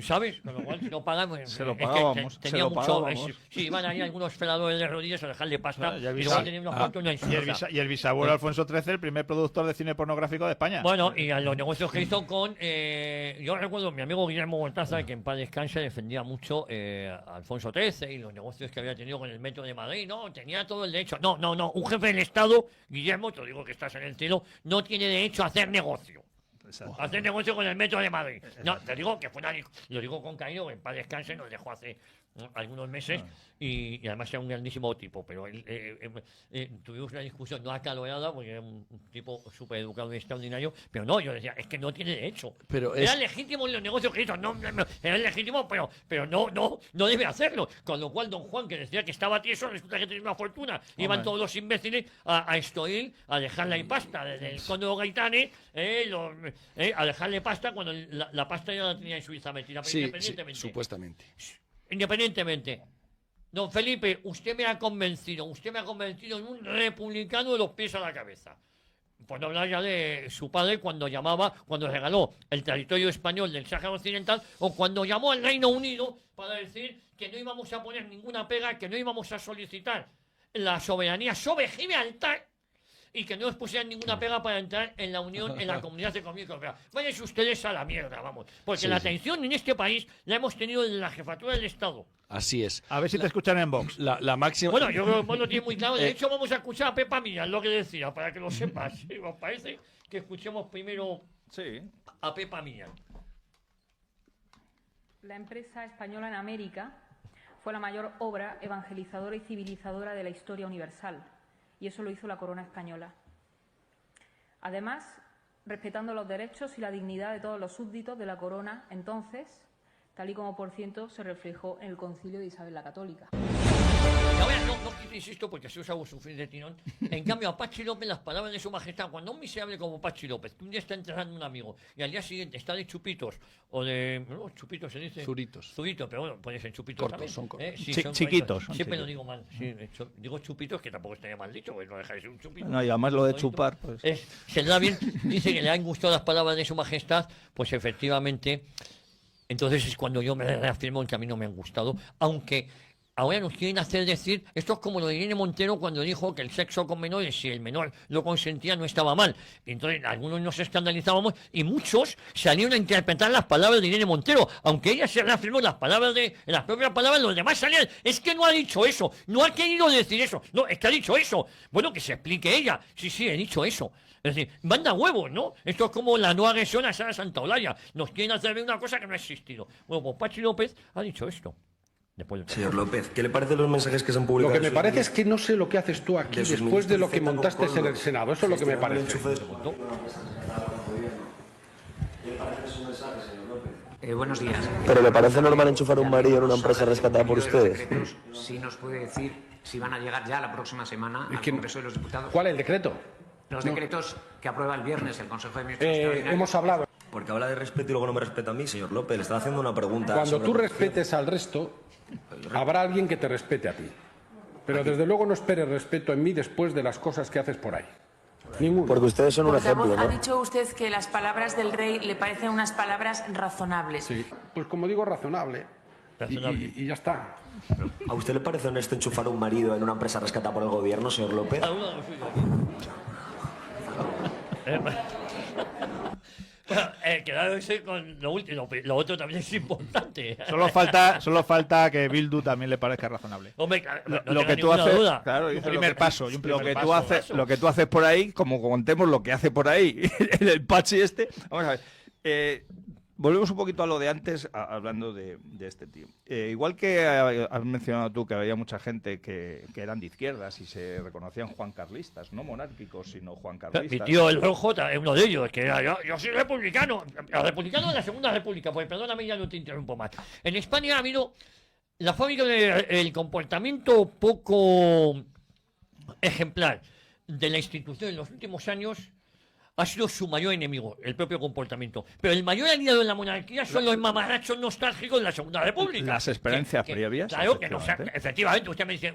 ¿Sabes? Con lo cual, si no pagamos... Se lo pagábamos. Tenía mucho... Sí, iban ahí algunos feladores de rodillas a dejarle pasta y luego tenía una fortuna y el bisabuelo Alfonso XIII, el primer productor de cine pornográfico de España. Bueno, y a los negocios que hizo con... yo recuerdo, mi amigo Guillermo Huertaza, que en paz descanse, defendía mucho a Alfonso XIII y los negocios que había tenido con el Metro de Madrid. No, tenía todo el derecho. No. Un jefe del Estado, Guillermo, te lo digo que estás en el cielo, no tiene derecho a hacer negocio. Hacer negocio con el Metro de Madrid. No, te digo que fue lo digo con cariño, que en paz descanse, nos dejó hace algunos meses y además era un grandísimo tipo, pero tuvimos una discusión no acalorada porque era un tipo súper educado y extraordinario, pero no, yo decía, es que no tiene derecho. Pero era legítimo en los negocios que hizo, era legítimo, pero no debe hacerlo. Con lo cual don Juan, que decía que estaba tieso, resulta que tenía una fortuna. Iban todos los imbéciles a Estoril a dejarle ahí pasta, desde el conde de Gaitane, a dejarle pasta cuando la pasta ya la tenía en Suiza metida, sí, independientemente. Sí, supuestamente. Independientemente. Don Felipe, usted me ha convencido en un republicano de los pies a la cabeza. Por no hablar ya de su padre cuando regaló el territorio español del Sáhara Occidental, o cuando llamó al Reino Unido para decir que no íbamos a poner ninguna pega, que no íbamos a solicitar la soberanía sobre Gibraltar y que no nos pusieran ninguna pega para entrar en la Unión, en la Comunidad Económica Europea. Váyanse ustedes a la mierda, vamos. Porque la atención en este país la hemos tenido en la jefatura del Estado. Así es. A ver si te escuchan en Vox. La máxima... Bueno, yo creo que vos lo tienes muy claro. De hecho, vamos a escuchar a Pepa Millán, lo que decía, para que lo sepas. ¿Os parece que escuchemos primero a Pepa Millán? La empresa española en América fue la mayor obra evangelizadora y civilizadora de la historia universal, y eso lo hizo la corona española. Además, respetando los derechos y la dignidad de todos los súbditos de la corona, entonces, tal y como, por cierto, se reflejó en el Concilio de Isabel la Católica. Y ahora no insisto porque así os hago sufrir de tirón. En cambio, a Pachi López, las palabras de su majestad, cuando un miserable como Pachi López, que un día está enterrando a un amigo y al día siguiente está de chupitos, o de. No, chupitos se dice. Zuritos. Zuritos, pero bueno, puede ser chupitos Cortos, también. son cortos. Sí, Chi- son chiquitos, son Siempre chiquitos. lo digo mal. Sí, digo chupitos, que tampoco estaría mal dicho, pues no deja de ser un chupito. No, y además lo de Bonito. chupar, pues. Se le da bien, dice que le han gustado las palabras de su majestad, pues efectivamente. Entonces es cuando yo me reafirmo en que a mí no me han gustado, aunque ahora nos quieren hacer decir, esto es como lo de Irene Montero cuando dijo que el sexo con menores, si el menor lo consentía, no estaba mal. Y entonces algunos nos escandalizábamos y muchos salieron a interpretar las palabras de Irene Montero, aunque ella se reafirmó las palabras de las propias palabras, los demás salían, es que no ha dicho eso, no ha querido decir eso, no, es que ha dicho eso. Bueno, que se explique ella, sí, he dicho eso. Es decir, manda huevos, ¿no? Esto es como la no agresión a Sara Santaolalla. Nos quieren hacer ver una cosa que no ha existido. Bueno, pues Pachi López ha dicho esto. Señor López, ¿qué le parecen los mensajes que se han publicado? Lo que me parece es que no sé lo que haces tú aquí después de lo que montaste en el Senado. Eso es lo que me parece. Buenos días. ¿Pero le parece normal enchufar un marido en una empresa rescatada por ustedes? Si nos puede decir si van a llegar ya la próxima semana al Congreso de los Diputados. ¿Cuál es el decreto? Los decretos que aprueba el viernes el Consejo de Ministros extraordinario. Hemos hablado. Porque habla de respeto y luego no me respeta a mí, señor López. Le estaba haciendo una pregunta. Cuando tú respetes al resto, habrá alguien que te respete a ti. Pero desde luego no esperes respeto en mí después de las cosas que haces por ahí. Ninguno. Porque ustedes son un ejemplo, ¿no? Ha dicho usted que las palabras del rey le parecen unas palabras razonables. Sí. Pues como digo, razonable. Y ya está. ¿A usted le parece honesto enchufar un marido en una empresa rescatada por el gobierno, señor López? Quedarse con lo último, lo otro también es importante. Solo falta que Bildu también le parezca razonable. Hombre, Lo que tú haces, claro, Un dice primer paso. lo que tú haces por ahí, como contemos lo que hace por ahí el Pachi este. Vamos a ver. Volvemos un poquito a lo de antes, hablando de este tío. Igual que has mencionado tú que había mucha gente que eran de izquierdas y se reconocían juancarlistas, no monárquicos, sino juancarlistas. Mi tío el Rojo es uno de ellos, que era yo soy republicano. Republicano de la Segunda República, pues perdóname, ya no te interrumpo más. En España ha habido la fábrica del comportamiento poco ejemplar de la institución en los últimos años. Ha sido su mayor enemigo, el propio comportamiento. Pero el mayor aliado en la monarquía son los mamarachos nostálgicos de la Segunda República. Las experiencias previas. Claro, que no, efectivamente, usted me dice,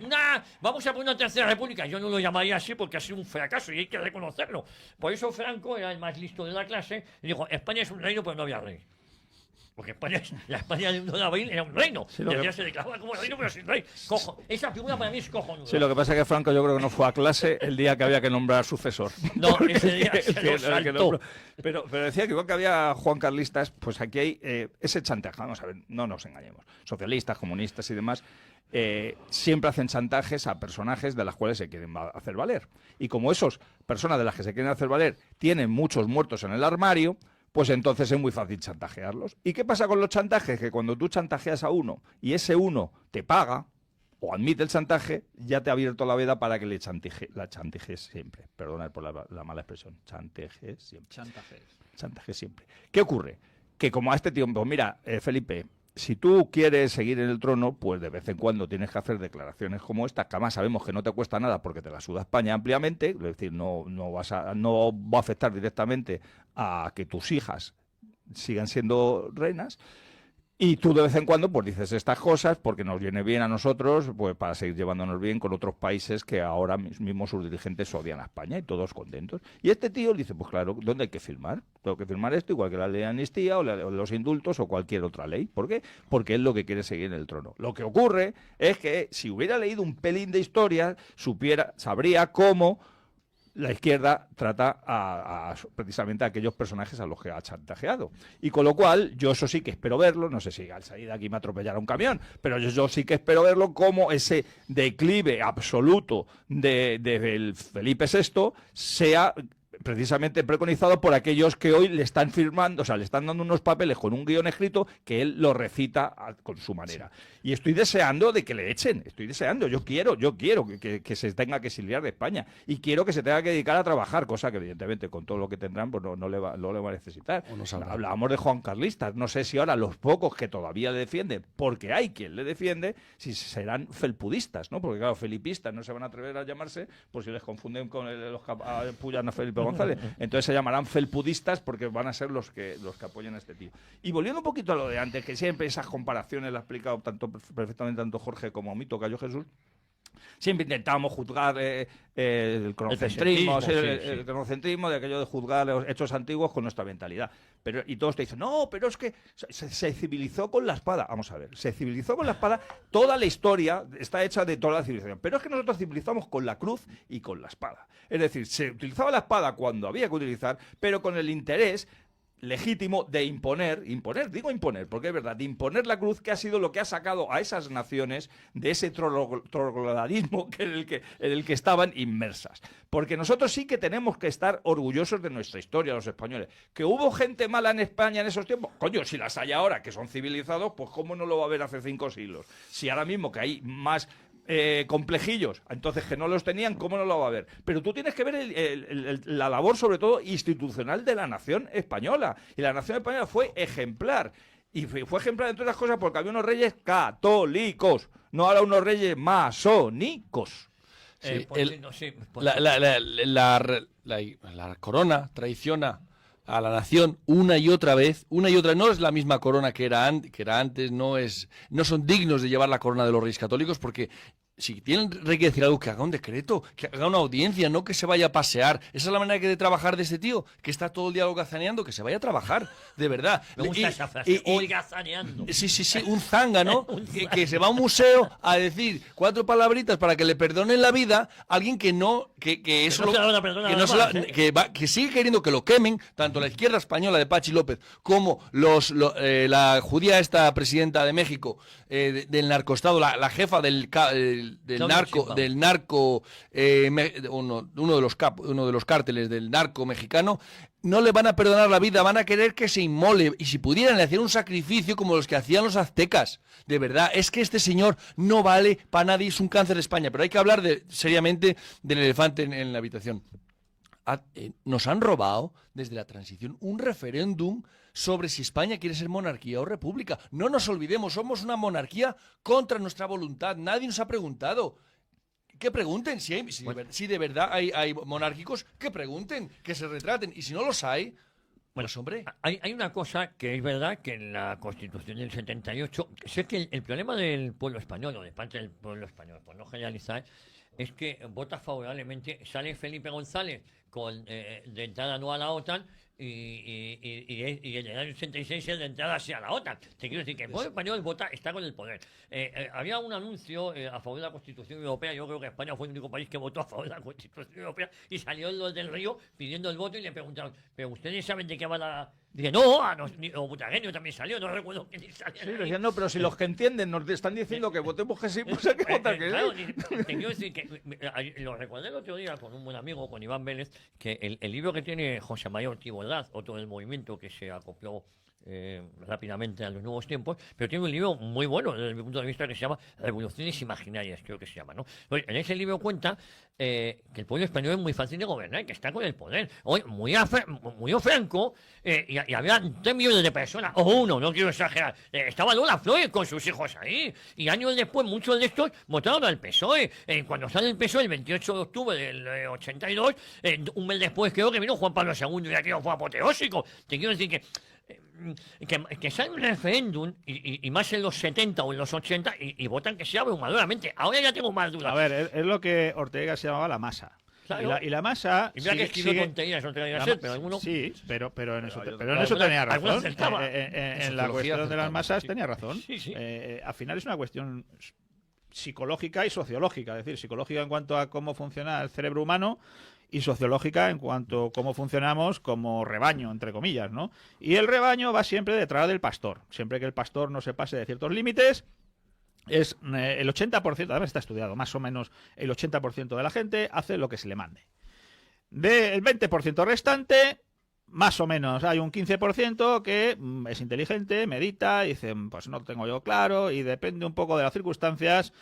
vamos a poner una tercera república. Yo no lo llamaría así porque ha sido un fracaso y hay que reconocerlo. Por eso Franco era el más listo de la clase y dijo, España es un reino, pero no había rey. Porque España, la España de Don Abril era un reino. Sí, y el día se declaraba como reino, pero sin rey. Esa figura para mí es cojonuda. Sí, lo que pasa es que Franco yo creo que no fue a clase el día que había que nombrar sucesor. No, ese día se lo saltó. Pero decía que igual que había juancarlistas, pues aquí hay ese chantaje. Vamos a ver, no nos engañemos. Socialistas, comunistas y demás siempre hacen chantajes a personajes de las cuales se quieren hacer valer. Y como esos personas de las que se quieren hacer valer tienen muchos muertos en el armario, pues entonces es muy fácil chantajearlos. ¿Y qué pasa con los chantajes? Que cuando tú chantajeas a uno y ese uno te paga o admite el chantaje, ya te ha abierto la veda para que la chantajees siempre. Perdonad por la mala expresión. Chantajees siempre. Chantajees siempre. ¿Qué ocurre? Que como a este tiempo, mira, Felipe, si tú quieres seguir en el trono, pues de vez en cuando tienes que hacer declaraciones como esta, que además sabemos que no te cuesta nada porque te la suda España ampliamente, es decir, no va a afectar directamente a que tus hijas sigan siendo reinas. Y tú de vez en cuando pues dices estas cosas porque nos viene bien a nosotros, pues para seguir llevándonos bien con otros países que ahora mismo sus dirigentes odian a España y todos contentos. Y este tío dice, pues claro, ¿dónde hay que firmar? Tengo que firmar esto, igual que la ley de amnistía o los indultos o cualquier otra ley. ¿Por qué? Porque es lo que quiere seguir en el trono. Lo que ocurre es que si hubiera leído un pelín de historia, sabría cómo la izquierda trata precisamente a aquellos personajes a los que ha chantajeado. Y con lo cual, yo eso sí que espero verlo, no sé si al salir de aquí me atropellará un camión, pero yo sí que espero verlo como ese declive absoluto del Felipe VI sea precisamente preconizado por aquellos que hoy le están firmando, o sea, le están dando unos papeles con un guión escrito que él lo recita con su manera. Sí. Y estoy deseando de que le echen, estoy deseando, yo quiero que se tenga que exiliar de España y quiero que se tenga que dedicar a trabajar, cosa que evidentemente con todo lo que tendrán pues no le va a necesitar. Hablábamos de Juan Carlistas, no sé si ahora los pocos que todavía le defienden, porque hay quien le defiende, si serán felpudistas, ¿no? Porque claro, felipistas no se van a atrever a llamarse, pues si les confunden con los que apoyan a Felipe González. Entonces se llamarán felpudistas porque van a ser los que apoyan a este tío. Y volviendo un poquito a lo de antes, que siempre esas comparaciones las ha explicado perfectamente tanto Jorge como a mí, tocayo Jesús, siempre intentábamos juzgar el cronocentrismo, el cronocentrismo de aquello de juzgar los hechos antiguos con nuestra mentalidad. Y todos te dicen, no, pero es que se civilizó con la espada. Vamos a ver, se civilizó con la espada, toda la historia está hecha de toda la civilización. Pero es que nosotros civilizamos con la cruz y con la espada. Es decir, se utilizaba la espada cuando había que utilizar, pero con el interés legítimo de imponer, porque es verdad, de imponer la cruz, que ha sido lo que ha sacado a esas naciones de ese troglodismo en el que estaban inmersas. Porque nosotros sí que tenemos que estar orgullosos de nuestra historia, los españoles. Que hubo gente mala en España en esos tiempos, coño, si las hay ahora, que son civilizados, pues cómo no lo va a haber hace 5 siglos. Si ahora mismo que hay más complejillos, entonces que no los tenían, ¿cómo no lo va a ver? Pero tú tienes que ver la labor, sobre todo institucional, de la nación española, y la nación española fue ejemplar, y fue ejemplar entre otras cosas porque había unos reyes católicos, no ahora unos reyes masónicos. La corona traiciona a la nación una y otra vez, no es la misma corona que era antes, no son dignos de llevar la corona de los reyes católicos, porque si tienen rey que decir algo, que haga un decreto, que haga una audiencia, no que se vaya a pasear. Esa es la manera de trabajar de este tío, que está todo el día holgazaneando, que se vaya a trabajar, de verdad. Me gusta esa frase, holgazaneando. Sí, un zángano que se va a un museo a decir 4 palabritas para que le perdonen la vida a alguien que sigue queriendo que lo quemen, tanto la izquierda española de Pachi López como la judía esta presidenta de México, del narcoestado, la jefa del narco, uno de los cárteles del narco mexicano. No le van a perdonar la vida, van a querer que se inmole, y si pudieran le hacían un sacrificio como los que hacían los aztecas. De verdad, es que este señor no vale para nadie, es un cáncer de España. Pero hay que hablar seriamente del elefante en la habitación. Nos han robado desde la transición un referéndum sobre si España quiere ser monarquía o república. No nos olvidemos, somos una monarquía contra nuestra voluntad. Nadie nos ha preguntado. Que pregunten, si de verdad hay monárquicos, que pregunten, que se retraten. Y si no los hay, pues hombre. Hay una cosa que es verdad, que en la Constitución del 78, sé que el problema del pueblo español, o de parte del pueblo español, por no generalizar, es que vota favorablemente, sale Felipe González de entrada no a la OTAN, y en el año 86 es de entrada hacia la OTAN. Te quiero decir que el pueblo español está con el poder. Había un anuncio a favor de la Constitución Europea. Yo creo que España fue el único país que votó a favor de la Constitución Europea, y salió los del Río pidiendo el voto y le preguntaron, ¿pero ustedes saben de qué va la...? Dije, no, o Butagueño también salió, no recuerdo quién salió. Sí, decían, no, pero si los que entienden nos están diciendo que votemos que sí, pues hay que votar que claro, sí. Te quiero decir que lo recordé el otro día con un buen amigo, con Iván Vélez, que el libro que tiene José Mayor Tibordaz, otro del movimiento que se acopló rápidamente a los nuevos tiempos, pero tiene un libro muy bueno desde mi punto de vista, que se llama Revoluciones Imaginarias, creo que se llama, ¿no? Pues en ese libro cuenta que el pueblo español es muy fácil de gobernar, que está con el poder. Hoy, muy a Franco, y había 3 millones de personas, o 1, no quiero exagerar, estaba Lola Flores con sus hijos ahí, y años después muchos de estos votaron al PSOE. Cuando sale el PSOE, el 28 de octubre del 82, un mes después creo que vino Juan Pablo II, y aquello fue apoteósico. Te quiero decir que sale un referéndum, y más en los 70 o en los 80, y votan que sea abrumadoramente. Ahora ya tengo más dudas. A ver, es lo que Ortega se llamaba la masa. Claro. Y la masa... Y mira que escribió tonterías, no tenía que ser, pero alguno... Sí, pero en eso tenía razón. En la cuestión de las masas tenía razón. Sí. Al final es una cuestión psicológica y sociológica. Es decir, psicológica en cuanto a cómo funciona el cerebro humano, y sociológica en cuanto a cómo funcionamos como rebaño, entre comillas, ¿no? Y el rebaño va siempre detrás del pastor. Siempre que el pastor no se pase de ciertos límites, es el 80%, además está estudiado, más o menos el 80% de la gente hace lo que se le mande. Del 20% restante, más o menos hay un 15% que es inteligente, medita, y dice, pues no lo tengo yo claro, y depende un poco de las circunstancias,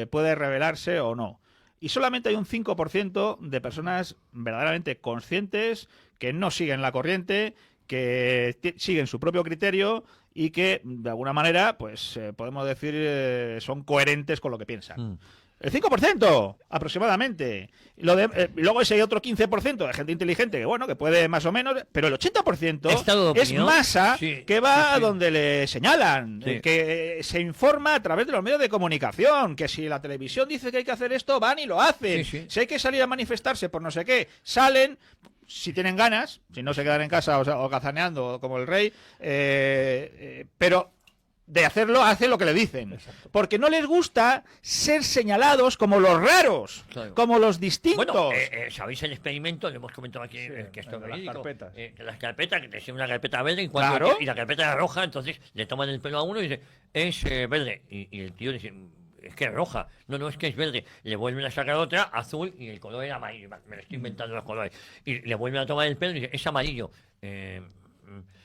puede revelarse o no. Y solamente hay un 5% de personas verdaderamente conscientes que no siguen la corriente, que siguen su propio criterio y que, de alguna manera, pues podemos decir, son coherentes con lo que piensan. El 5% aproximadamente. Luego ese otro 15% de gente inteligente que, bueno, que puede más o menos, pero el 80% es masa que va a donde le señalan, que se informa a través de los medios de comunicación, que si la televisión dice que hay que hacer esto, van y lo hacen. Si hay que salir a manifestarse por no sé qué, salen. Si tienen ganas, si no se quedan en casa o cazaneando como el rey, pero de hacerlo, hace lo que le dicen. Exacto. Porque no les gusta ser señalados como los raros, como los distintos. Bueno, ¿sabéis el experimento? Lo hemos comentado aquí, que esto es verídico. Las carpetas, que te hacen una carpeta verde y la carpeta roja, entonces le toman el pelo a uno y dice, es verde. Y el tío dice, es que es roja. No, es que es verde. Le vuelven a sacar otra, azul, y el color era amarillo. Me lo estoy inventando los colores. Y le vuelven a tomar el pelo y dice, es amarillo.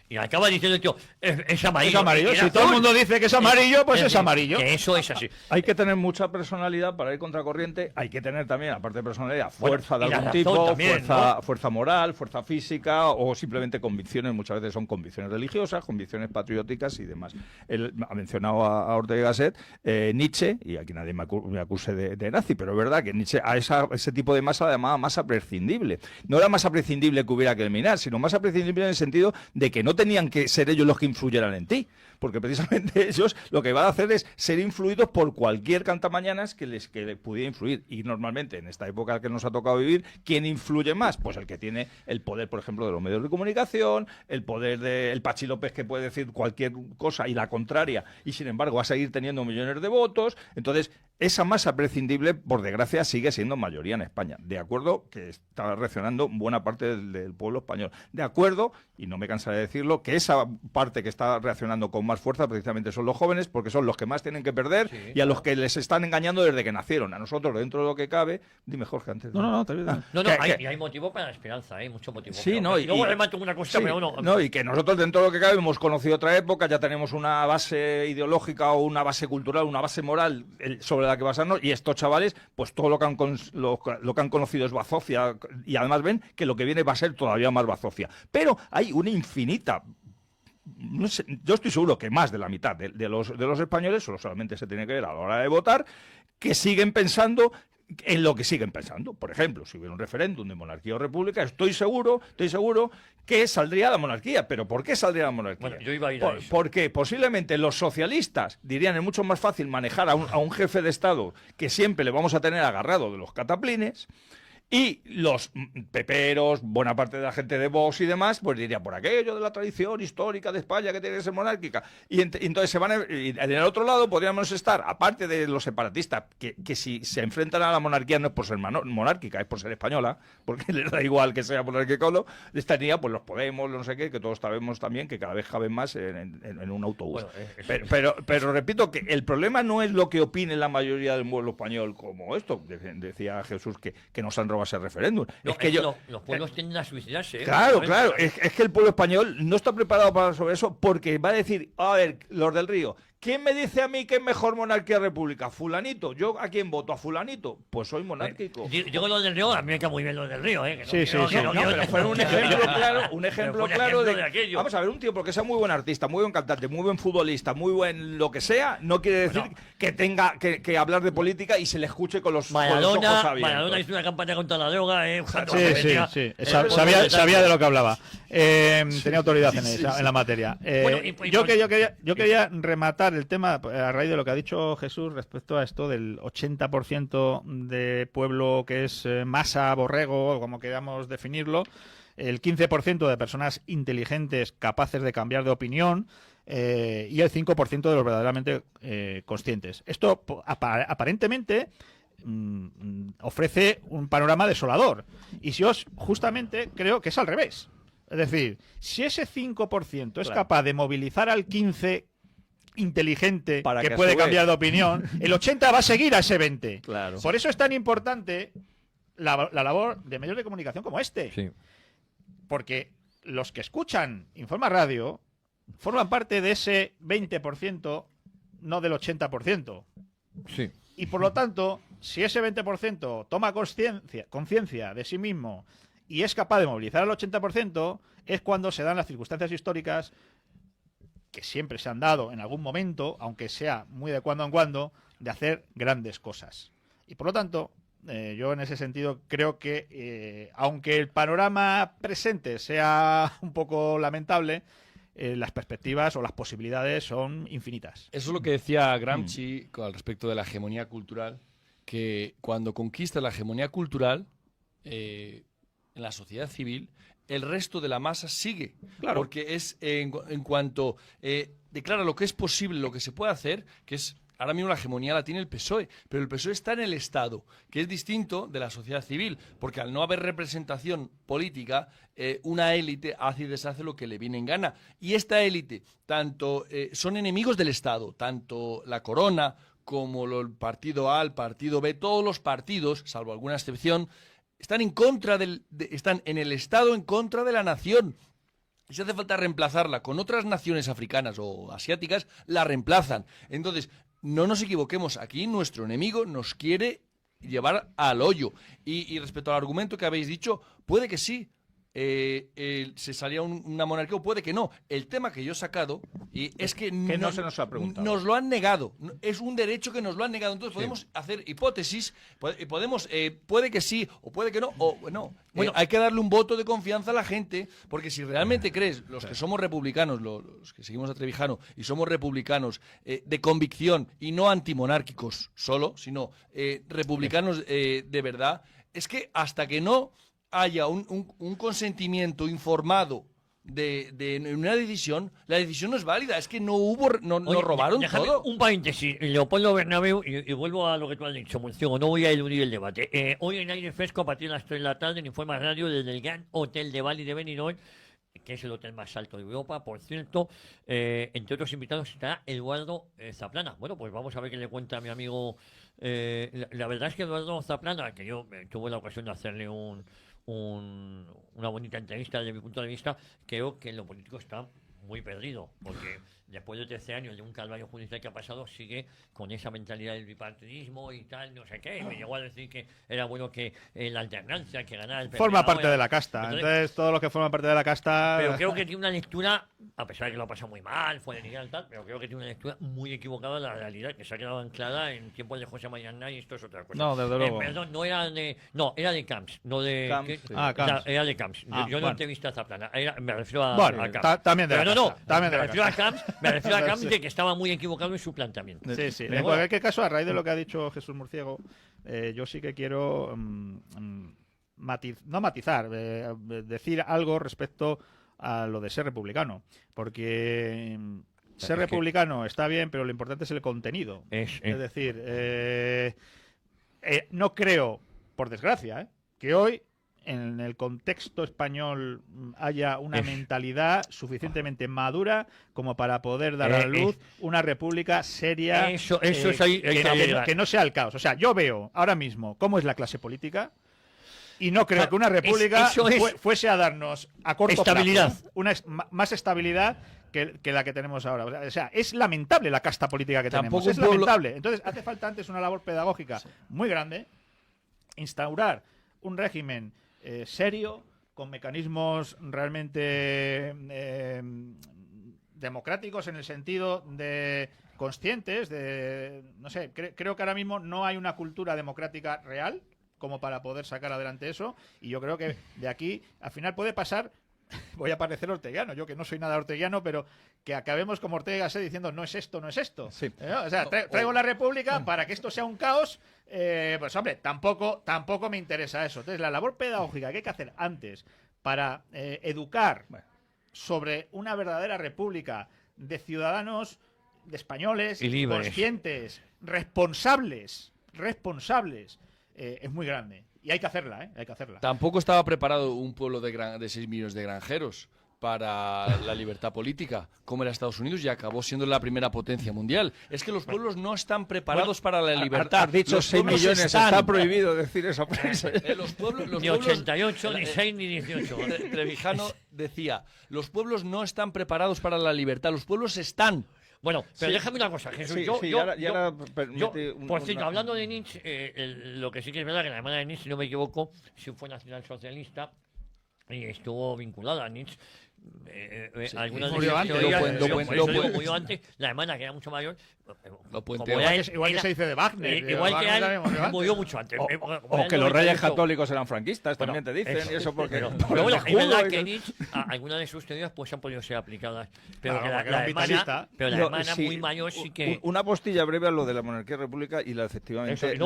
Y acaba diciendo el tío, es amarillo. Es amarillo. Si todo el mundo dice que es amarillo, pues es amarillo. Que eso es así. Hay que tener mucha personalidad para ir contracorriente. Hay que tener también, aparte de personalidad, fuerza de algún tipo, también, fuerza moral, fuerza física o simplemente convicciones. Muchas veces son convicciones religiosas, convicciones patrióticas y demás. Él ha mencionado a Ortega y Gasset, Nietzsche, y aquí nadie me acuse de nazi, pero es verdad que Nietzsche a ese tipo de masa la llamaba masa prescindible. No era masa prescindible que hubiera que eliminar, sino masa prescindible en el sentido de que no tenían que ser ellos los que influyeran en ti, porque precisamente ellos lo que van a hacer es ser influidos por cualquier cantamañanas que les pudiera influir. Y normalmente en esta época que nos ha tocado vivir, ¿quién influye más? Pues el que tiene el poder, por ejemplo, de los medios de comunicación, el poder del Pachi López, que puede decir cualquier cosa y la contraria, y sin embargo va a seguir teniendo millones de votos. Entonces, esa masa prescindible, por desgracia, sigue siendo mayoría en España. De acuerdo que está reaccionando buena parte del pueblo español. De acuerdo, y no me cansaré de decirlo, que esa parte que está reaccionando con más fuerza precisamente son los jóvenes, porque son los que más tienen que perder y a los que les están engañando desde que nacieron. A nosotros, dentro de lo que cabe... Dime, Jorge, antes. Hay motivo para la esperanza, hay mucho motivo. Sí, no, y luego remato una cosa, pero no, y que nosotros, dentro de lo que cabe, hemos conocido otra época, ya tenemos una base ideológica o una base cultural, una base moral sobre la que basarnos, y estos chavales, pues todo lo que han conocido es bazofia, y además ven que lo que viene va a ser todavía más bazofia. Pero hay una infinita... No sé, yo estoy seguro que más de la mitad de los españoles, solamente se tiene que ver a la hora de votar, que siguen pensando en lo que siguen pensando. Por ejemplo, si hubiera un referéndum de monarquía o república, estoy seguro que saldría la monarquía. ¿Pero por qué saldría la monarquía? Bueno, yo iba a ir a eso. Porque posiblemente los socialistas dirían es mucho más fácil manejar a un jefe de Estado que siempre le vamos a tener agarrado de los cataplines. Y los peperos, buena parte de la gente de Vox y demás, pues diría por aquello de la tradición histórica de España que tiene que ser monárquica. Y entonces se van y en el otro lado podríamos estar, aparte de los separatistas, que si se enfrentan a la monarquía no es por ser monárquica, es por ser española, porque les da igual que sea monárquica o no, estaría pues los Podemos, no sé qué, que todos sabemos también que cada vez caben más en un autobús. Bueno, pero repito que el problema no es lo que opine la mayoría del pueblo español, como esto, decía Jesús, que nos han robado ese referéndum. No, los pueblos tienden a suicidarse. Claro. Es que el pueblo español no está preparado sobre eso, porque va a decir, a ver, los del Río, ¿quién me dice a mí que es mejor monarquía o república? ¿Fulanito? ¿Yo a quién voto? ¿A fulanito? Pues soy monárquico. Yo los del Río, a mí me cae muy bien los del Río, ¿eh? Pero fue un ejemplo claro de... Vamos a ver, un tío, porque sea muy buen artista, muy buen cantante, muy buen futbolista, muy buen lo que sea, no quiere decir que tenga que hablar de política y se le escuche con los ojos abiertos. Maradona hizo una campaña contra la droga, Sí. Sabía de lo que hablaba. Tenía autoridad en la materia. Yo quería rematar el tema a raíz de lo que ha dicho Jesús respecto a esto del 80% de pueblo que es masa, borrego, como queramos definirlo, el 15% de personas inteligentes capaces de cambiar de opinión y el 5% de los verdaderamente conscientes. Esto aparentemente ofrece un panorama desolador. Y si os justamente creo que es al revés. Es decir, si ese 5% es capaz de movilizar al 15% inteligente que puede cambiar de opinión, el 80% va a seguir a ese 20%. Claro. Por eso es tan importante la labor de medios de comunicación como este. Sí. Porque los que escuchan Informa Radio forman parte de ese 20%, no del 80%. Sí. Y por lo tanto, si ese 20% toma conciencia de sí mismo y es capaz de movilizar al 80%, es cuando se dan las circunstancias históricas que siempre se han dado en algún momento, aunque sea muy de cuando en cuando, de hacer grandes cosas. Y por lo tanto, yo en ese sentido creo que, aunque el panorama presente sea un poco lamentable, las perspectivas o las posibilidades son infinitas. Eso es lo que decía Gramsci al respecto de la hegemonía cultural, que cuando conquista la hegemonía cultural en la sociedad civil, el resto de la masa sigue. Claro. Porque es en cuanto declara lo que es posible, lo que se puede hacer, que es... Ahora mismo la hegemonía la tiene el PSOE, pero el PSOE está en el Estado, que es distinto de la sociedad civil, porque al no haber representación política, una élite hace y deshace lo que le viene en gana. Y esta élite, tanto son enemigos del Estado, tanto la Corona como el partido A, el partido B, todos los partidos, salvo alguna excepción, están en contra están en el Estado en contra de la nación. Y si hace falta reemplazarla con otras naciones africanas o asiáticas, la reemplazan. Entonces, no nos equivoquemos, aquí nuestro enemigo nos quiere llevar al hoyo. Y respecto al argumento que habéis dicho, puede que sí, se salía una monarquía o puede que no. El tema que yo he sacado es que no se nos ha preguntado. Nos lo han negado. Es un derecho que nos lo han negado. Entonces podemos hacer hipótesis, puede que sí o puede que no. O no. Bueno, hay que darle un voto de confianza a la gente, porque si realmente crees, los que somos republicanos, los que seguimos a Trevijano y somos republicanos de convicción y no antimonárquicos solo, sino republicanos de verdad, es que hasta que no haya un consentimiento informado de una decisión, la decisión no es válida. Es que no hubo, no robaron todo. Un paréntesis, Leopoldo Bernabéu, y vuelvo a lo que tú has dicho, Monción, no voy a eludir el debate. Hoy en Aire Fresco, a partir de las 3 de la tarde, en Informa Radio, desde el Gran Hotel de Bali de Benidorm, que es el hotel más alto de Europa, por cierto, entre otros invitados estará Eduardo Zaplana. Bueno, pues vamos a ver qué le cuenta a mi amigo. La verdad es que Eduardo Zaplana, que yo tuve la ocasión de hacerle una bonita entrevista desde mi punto de vista, creo que en lo político está muy perdido, porque después de 13 años de un calvario judicial que ha pasado, sigue con esa mentalidad del bipartidismo y tal, no sé qué. Me llegó a decir que era bueno que la alternancia, que ganara el PP. Forma parte de la casta. Entonces, todo lo que forma parte de la casta... Pero creo que tiene una lectura, a pesar de que lo ha pasado muy mal, fue denigrado y tal, pero creo que tiene una lectura muy equivocada de la realidad, que se ha quedado anclada en tiempos de José María Aznar, y esto es otra cosa. No, desde luego. Perdón, era de Camps, no de... Camps, sí. Camps. Era de Camps. Yo no entrevisté a Zaplana, me refiero a Camps. También de la casta. También de la casta. Me refiero a Camps de que estaba muy equivocado en su planteamiento. Sí, sí. En cualquier caso, a raíz de lo que ha dicho Jesús Murciego, yo sí que quiero decir algo respecto a lo de ser republicano. Porque ser republicano está bien, pero lo importante es el contenido. Es decir, no creo, por desgracia, que hoy en el contexto español haya una mentalidad suficientemente madura como para poder dar a la luz una república seria, que no sea el caos. O sea, yo veo ahora mismo cómo es la clase política y no creo que una república fuese a darnos a corto plazo más estabilidad que la que tenemos ahora. O sea, es lamentable la casta política que tenemos. Es lamentable. Entonces, hace falta antes una labor pedagógica muy grande, instaurar un régimen serio, con mecanismos realmente democráticos en el sentido de conscientes, no sé, creo que ahora mismo no hay una cultura democrática real como para poder sacar adelante eso, y yo creo que de aquí al final puede pasar, voy a parecer orteguiano, yo que no soy nada orteguiano, pero que acabemos como Ortega Gasset diciendo no es esto, no es esto. Sí. O sea, traigo la república para que esto sea un caos. Pues hombre, tampoco me interesa eso. Entonces, la labor pedagógica que hay que hacer antes para educar sobre una verdadera república de ciudadanos, de españoles, conscientes, responsables, es muy grande. Y hay que hacerla, hay que hacerla. Tampoco estaba preparado un pueblo de 6 millones de granjeros. para la libertad política, como era Estados Unidos, y acabó siendo la primera potencia mundial. Es que los pueblos no están preparados para la libertad. Has dicho 6 millones, está prohibido decir eso. Los ni 88, ni 6, ni 18. Trevijano decía, los pueblos no están preparados para la libertad, los pueblos están. Bueno, pero déjame una cosa, Jesús. Por cierto, hablando de Nietzsche, lo que sí que es verdad que la hermana de Nietzsche, si no me equivoco, sí fue nacionalsocialista y estuvo vinculada a Nietzsche. Algunas murió antes, la hermana, que era mucho mayor, igual que se dice de Wagner. Igual que él, murió mucho antes. O que los reyes católicos eran franquistas, también te dicen, y eso porque... Pero bueno, es verdad que Nietzsche, algunas de sus teorías pues han podido ser aplicadas, pero la hermana muy mayor sí que... Una postilla breve a lo de la monarquía y república y efectivamente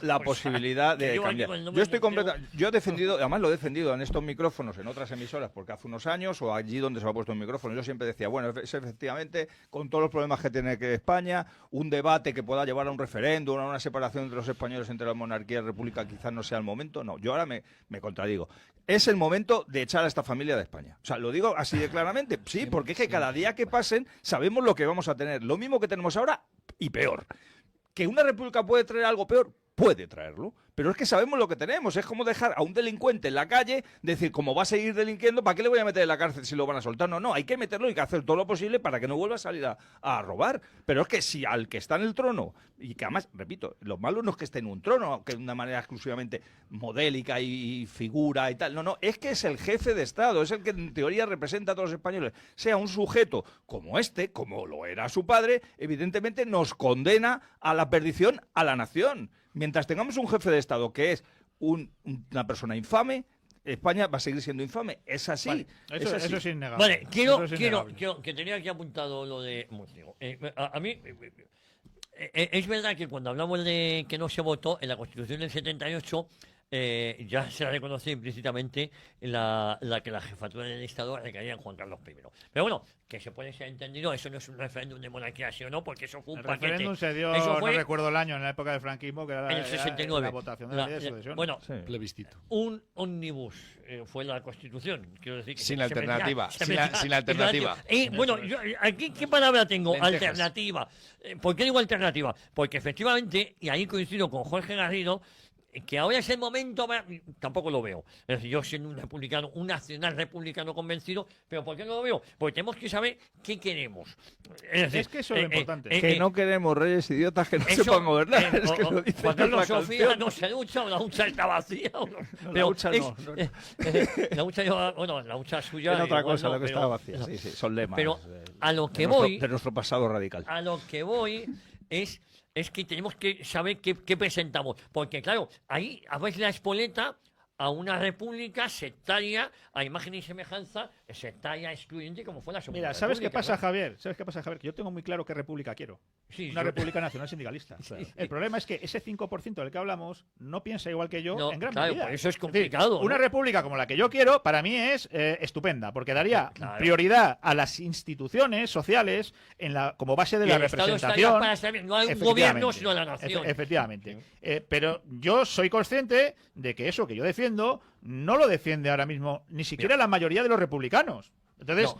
la posibilidad de cambiar. Yo he defendido, además lo he defendido en estos micrófonos, en otras emisoras, porque hace unos años, o allí donde se ha puesto el micrófono, yo siempre decía, bueno, es efectivamente, con todos los problemas que tiene que España, un debate que pueda llevar a un referéndum, a una separación entre los españoles entre la monarquía y la república, quizás no sea el momento. No, yo ahora me contradigo. Es el momento de echar a esta familia de España. O sea, lo digo así de claramente. Sí, porque es que cada día que pasen sabemos lo que vamos a tener. Lo mismo que tenemos ahora y peor. ¿Que una república puede traer algo peor? Puede traerlo, pero es que sabemos lo que tenemos. Es como dejar a un delincuente en la calle, decir, como va a seguir delinquiendo, ¿para qué le voy a meter en la cárcel si lo van a soltar? No, hay que meterlo y hay que hacer todo lo posible para que no vuelva a salir a robar. Pero es que si al que está en el trono, y que además, repito, lo malo no es que esté en un trono, que de una manera exclusivamente modélica y figura y tal, no, es que es el jefe de Estado, es el que en teoría representa a todos los españoles. Sea un sujeto como este, como lo era su padre, evidentemente nos condena a la perdición a la nación. Mientras tengamos un jefe de Estado que es una persona infame, España va a seguir siendo infame. Es así. Vale, eso es innegable. Vale, quiero que tenía aquí apuntado lo de Murcia. A mí, es verdad que cuando hablamos de que no se votó en la Constitución del 78, ya se ha reconocido implícitamente que la jefatura del Estado recaía en Juan Carlos I. Pero bueno, que se puede ser entendido, eso no es un referéndum de monarquía, ¿sí o no? Porque eso fue un paquete. El referéndum se dio, no recuerdo el año, en la época del franquismo, que era en el 69. La votación de la ley de sucesión. Bueno, plebiscito. Un ómnibus fue la Constitución, quiero decir. Que sin alternativa. Sin alternativa. Bueno, aquí, ¿qué palabra tengo? Lentejas. Alternativa. ¿Por qué digo alternativa? Porque efectivamente, y ahí coincido con Jorge Garrido, que ahora es el momento, tampoco lo veo. Es decir, yo siendo un republicano, un nacional republicano convencido, pero ¿por qué no lo veo? Porque tenemos que saber qué queremos. Es que eso es lo importante. Que no queremos reyes idiotas que no sepan gobernar. Es que lo dice Juan Carlos Sofía no se ducha, o la ducha está vacía. La ducha no. La ducha suya. Es otra cosa la que está vacía. Sí, son lemas. Pero a lo que voy. De nuestro pasado radical. A lo que voy es que tenemos que saber qué presentamos. Porque, claro, ahí a veces la espoleta a una república sectaria, a imagen y semejanza, sectaria excluyente, como fue la Segunda Mira, ¿sabes qué pasa, ¿no? Javier? ¿Sabes qué pasa, Javier? Que yo tengo muy claro qué república quiero. Sí, una república nacional sindicalista. Sí. El problema es que ese 5% del que hablamos no piensa igual que yo en gran claro, medida. Por eso es complicado. Es decir, una república como la que yo quiero, para mí es estupenda, porque daría prioridad a las instituciones sociales como base de la representación. Para servir, no a un gobierno, sino a la nación. Efectivamente. Pero yo soy consciente de que eso que yo defiendo no lo defiende ahora mismo ni siquiera la mayoría de los republicanos. Entonces,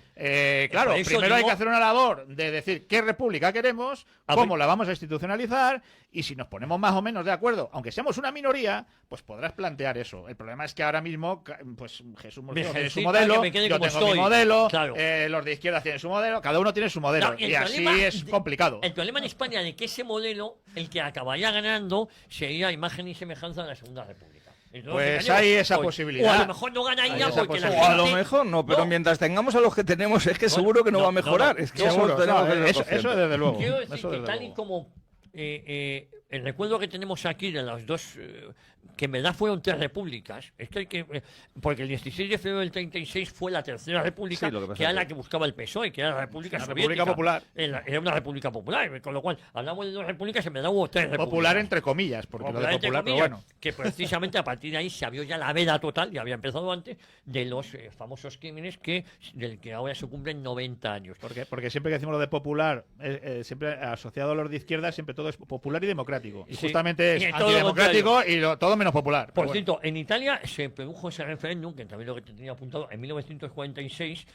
claro, primero hay que hacer una labor de decir qué república queremos, cómo la vamos a institucionalizar, y si nos ponemos más o menos de acuerdo, aunque seamos una minoría, pues podrás plantear eso. El problema es que ahora mismo, pues Jesús Murcia tiene su modelo, yo tengo mi modelo, claro. Los de izquierda tienen su modelo, cada uno tiene su modelo, y así es complicado. El problema en España de que ese modelo, el que acabaría ganando, sería imagen y semejanza de la Segunda República. Pues hay esa posibilidad. O a lo mejor no gana ella porque la gente... O a lo mejor no, pero mientras tengamos a los que tenemos, es que seguro que no va a mejorar. Es que seguro, eso desde luego. Quiero decir que tal y como el recuerdo que tenemos aquí de las dos, que en verdad fueron 3 repúblicas, es que porque el 16 de febrero del 36 fue la Tercera República, que era la que buscaba el PSOE, que era la República Soviética. República Popular. Era una República Popular, con lo cual hablamos de 2 repúblicas, en verdad hubo 3 repúblicas. Popular entre comillas, porque lo de popular, pero bueno. Que precisamente a partir de ahí se abrió ya la veda total, ya había empezado antes, de los famosos crímenes del que ahora se cumplen 90 años. Porque siempre que decimos lo de popular, siempre asociado a los de izquierda, siempre todo es popular y democrático. democrático. Y Sí, justamente y es todo lo antidemocrático y todo menos popular. Por Pero cierto, en Italia se produjo ese referéndum, que también lo que te tenía apuntado, en 1946,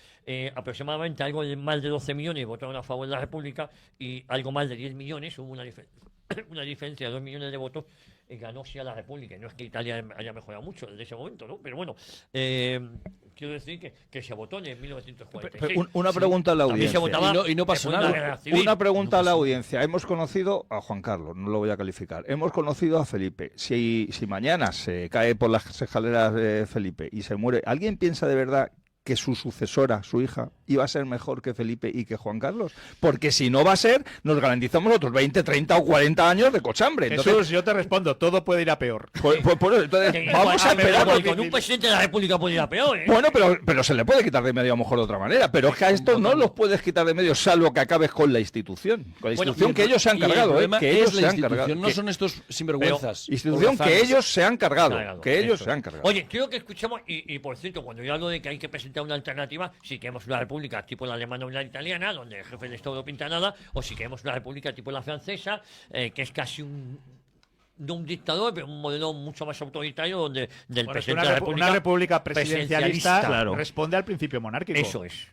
aproximadamente algo de más de 12 millones votaron a favor de la República y algo más de 10 millones, hubo una diferencia de 2 millones de votos, ganó sí a la República. No es que Italia haya mejorado mucho desde ese momento, ¿no? Pero bueno, quiero decir que se votó en 1946. Una pregunta a la También se audiencia. votaba Y no pasó después de la nada. Guerra Civil. Una pregunta a la audiencia. Hemos conocido a Juan Carlos, no lo voy a calificar. Hemos conocido a Felipe. Si mañana se cae por las escaleras de Felipe y se muere, ¿alguien piensa de verdad que su sucesora, su hija, iba a ser mejor que Felipe y que Juan Carlos? Porque si no va a ser, nos garantizamos otros 20, 30 o 40 años de cochambre. Entonces, Jesús, yo te respondo, todo puede ir a peor. entonces vamos a esperar. Con un presidente de la República puede ir a peor, ¿eh? Bueno, pero se le puede quitar de medio a lo mejor de otra manera. Pero es que a esto no los puedes quitar de medio salvo que acabes con la institución. Con la institución que ellos se han cargado, que ellos se han cargado. No son estos sinvergüenzas. Institución que ellos se han cargado. Que ellos se han cargado. Oye, creo que escuchamos, y por cierto, cuando yo hablo de que hay que presentar una alternativa, si queremos una república tipo la alemana o la italiana, donde el jefe de Estado no pinta nada, o si queremos una república tipo la francesa, que es casi no un dictador, pero un modelo mucho más autoritario, donde del presidente de la república, una república presidencialista claro, responde al principio monárquico. Eso es.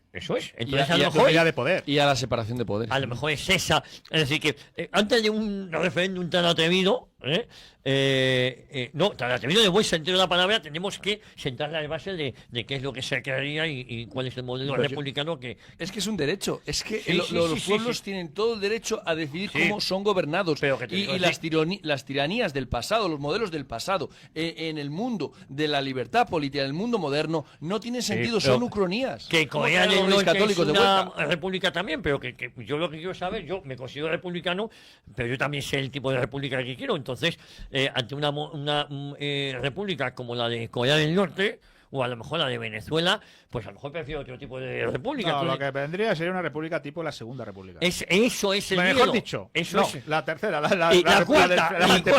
Entonces, a lo mejor de poder. Y a la separación de poderes. A lo mejor es esa. Es decir, que antes de un referéndum tan atrevido, tan atrevido de buen sentido de la palabra, tenemos que sentar las bases de qué es lo que se crearía y cuál es el modelo republicano que... Es que es un derecho. Es que Sí, los pueblos tienen todo el derecho a decidir cómo son gobernados. Pero que te digo, Y las tiranías del pasado, los modelos del pasado, en el mundo de la libertad política, en el mundo moderno, no tienen sentido, son ucronías. Que Corea del los Norte católicos es de una vuelta. república también, pero que yo lo que quiero saber, yo me considero republicano, pero yo también sé el tipo de república que quiero. Entonces, ante una república como la de Corea del Norte, o a lo mejor la de Venezuela, pues a lo mejor prefiero otro tipo de república. No, Entonces, lo que vendría sería una república tipo la Segunda República. eso es el Mejor miedo. dicho, Eso no, es. la tercera, Y la cuarta.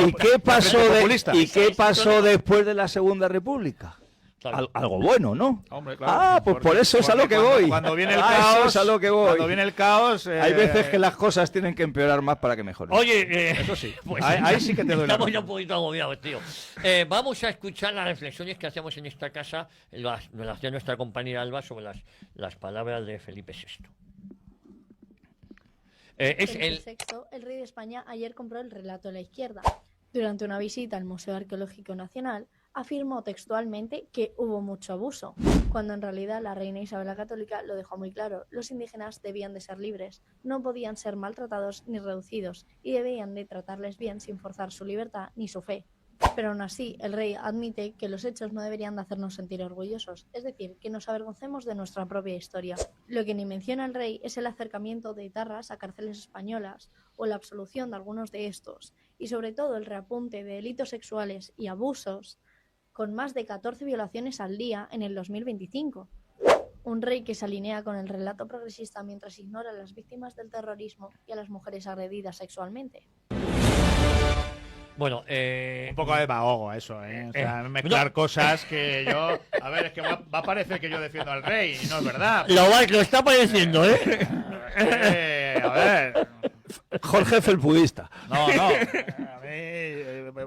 ¿Y qué pasó, populista. ¿y qué pasó después de la Segunda República? Claro. Algo bueno, ¿no? Hombre, claro, pues por eso es a lo que voy. Cuando viene el Eso caos, es a lo que voy. Cuando viene el caos, Hay veces que las cosas tienen que empeorar más para que mejoren. Oye, eso sí. pues, Ahí sí que te doy la estamos razón. ya un poquito agobiados, tío. Vamos a escuchar las reflexiones que hacemos en esta casa, las de nuestra compañera Alba, sobre las palabras de Felipe VI. Felipe VI, el rey de España, ayer compró el relato de la izquierda. Durante una visita al Museo Arqueológico Nacional, afirmó textualmente que hubo mucho abuso, cuando en realidad la reina Isabel la Católica lo dejó muy claro: los indígenas debían de ser libres, no podían ser maltratados ni reducidos, y debían de tratarles bien sin forzar su libertad ni su fe. Pero aún así, el rey admite que los hechos no deberían de hacernos sentir orgullosos, es decir, que nos avergoncemos de nuestra propia historia. Lo que ni menciona el rey es el acercamiento de etarras a cárceles españolas o la absolución de algunos de estos, y sobre todo el reapunte de delitos sexuales y abusos, con más de 14 violaciones al día en el 2025. Un rey que se alinea con el relato progresista mientras ignora a las víctimas del terrorismo y a las mujeres agredidas sexualmente. Bueno, un poco de demagogo eso, ¿eh? O sea, mezclar cosas que yo... A ver, es que va a parecer que yo defiendo al rey, y no es verdad. Lo está pareciendo, ¿eh? A ver... Jorge Felpudista. No. A mí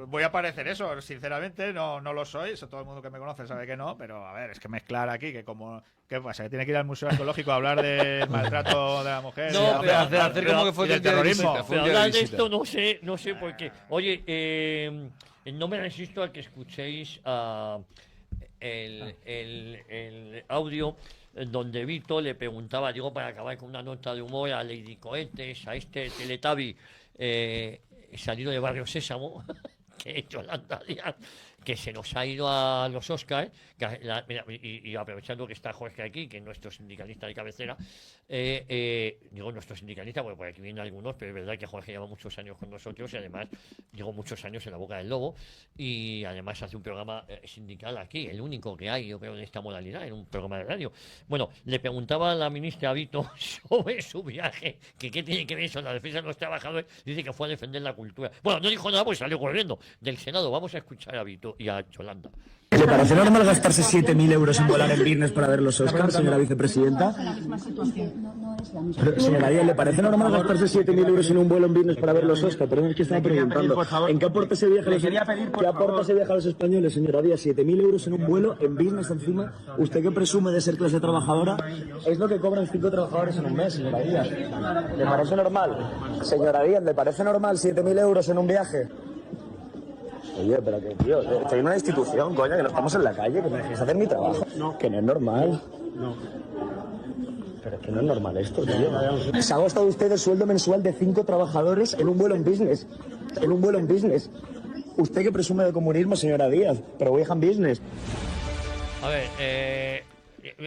voy a parecer eso, sinceramente no lo soy. Eso todo el mundo que me conoce sabe que no, pero a ver, es que mezclar aquí que como... ¿Qué pasa? ¿Que tiene que ir al Museo Arqueológico a hablar del maltrato de la mujer? No, y hacer como que fue del terrorismo. Pero hablar de esto no sé por qué. Oye, no me resisto a que escuchéis el audio donde Vito le preguntaba, digo, para acabar con una nota de humor, a Lady Cohetes, a este Teletubby salido de Barrio Sésamo, que es Yolanda Díaz, que se nos ha ido a los Oscars, y aprovechando que está Jorge aquí, que es nuestro sindicalista de cabecera, digo nuestro sindicalista, porque por aquí vienen algunos, pero es verdad que Jorge lleva muchos años con nosotros y además llevo muchos años en La Boca del Lobo y además hace un programa sindical aquí, el único que hay, yo creo, en esta modalidad, en un programa de radio. Bueno, le preguntaba a la ministra Vito sobre su viaje, que qué tiene que ver eso, la defensa de los trabajadores, dice que fue a defender la cultura. Bueno, no dijo nada porque salió corriendo del Senado. Vamos a escuchar a Vito. y a Yolanda. ¿Le parece normal gastarse 7.000 euros en volar en business para ver los Oscars, señora vicepresidenta? Pero, señora Díaz, ¿le parece normal gastarse 7.000 euros en un vuelo en business para ver los Oscars? Perdón, es que estaba preguntando. ¿En qué aporta ese viaje a los españoles, señora Díaz? 7.000 euros en un vuelo en business encima. ¿Usted que presume de ser clase trabajadora? Es lo que cobran 5 trabajadores en un mes, señora Díaz. ¿Le parece normal? Señora Díaz, ¿le parece normal 7.000 euros en un viaje? Oye, pero que, tío, estoy en una institución, coño, que no estamos en la calle, que me dejéis hacer mi trabajo. No. Que no es normal. No. Pero es que no es normal esto, tío. ¿Se ha gastado usted el sueldo mensual de 5 trabajadores en un vuelo en business? En un vuelo en business. Usted que presume de comunismo, señora Díaz, pero viaja en business. A ver,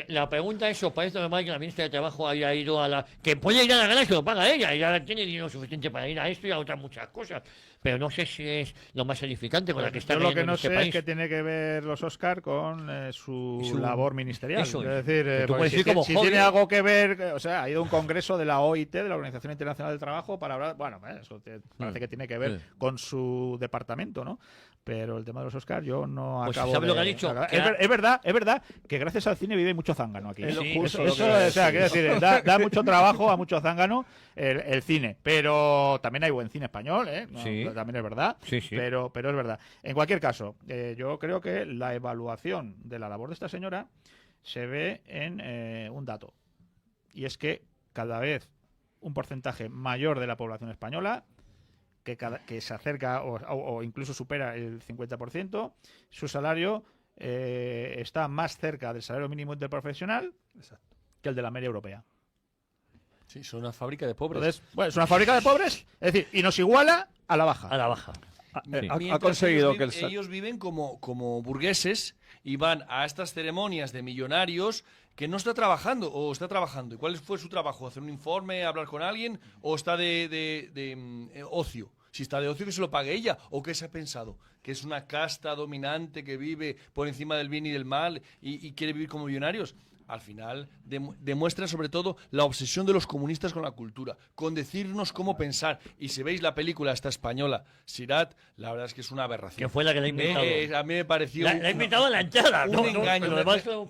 la pregunta es, ¿os parece normal que la ministra de Trabajo haya ido a la... que puede ir a la gala y se lo paga ella, y ya tiene dinero suficiente para ir a esto y a otras muchas cosas, pero no sé si es lo más edificante con la que está yo lo que no este sé país. Es que tiene que ver los Oscar con su labor ministerial. Eso es decir, si tiene algo que ver, o sea, ha ido a un congreso de la OIT, de la Organización Internacional del Trabajo, para hablar, bueno, eso parece que tiene que ver con su departamento, ¿no? Pero el tema de los Oscars yo no acabo ¿sabes lo que ha dicho? Es verdad que gracias al cine vive mucho zángano aquí. Sí, eso o sea, quiero decir, da mucho trabajo a mucho zángano el cine, pero también hay buen cine español, ¿no? Sí. También es verdad, sí. Pero es verdad. En cualquier caso, yo creo que la evaluación de la labor de esta señora se ve en un dato, y es que cada vez un porcentaje mayor de la población española que se acerca o incluso supera el 50%, su salario está más cerca del salario mínimo interprofesional que el de la media europea. Sí, son una fábrica de pobres. Entonces, bueno, es una fábrica de pobres, es decir, y nos iguala a la baja. A la baja. Ha conseguido ellos viven como burgueses y van a estas ceremonias de millonarios que no está trabajando o está trabajando. ¿Y cuál fue su trabajo? ¿Hacer un informe, hablar con alguien o está de ocio? Si está de ocio, que se lo pague ella. ¿O qué se ha pensado? Que es una casta dominante que vive por encima del bien y del mal y quiere vivir como millonarios. Al final demuestra sobre todo la obsesión de los comunistas con la cultura, con decirnos cómo pensar. Y si veis la película esta española, Sirat, la verdad es que es una aberración. Que fue la que la ha inventado. A mí me pareció... La ha inventado la hinchada. Un engaño.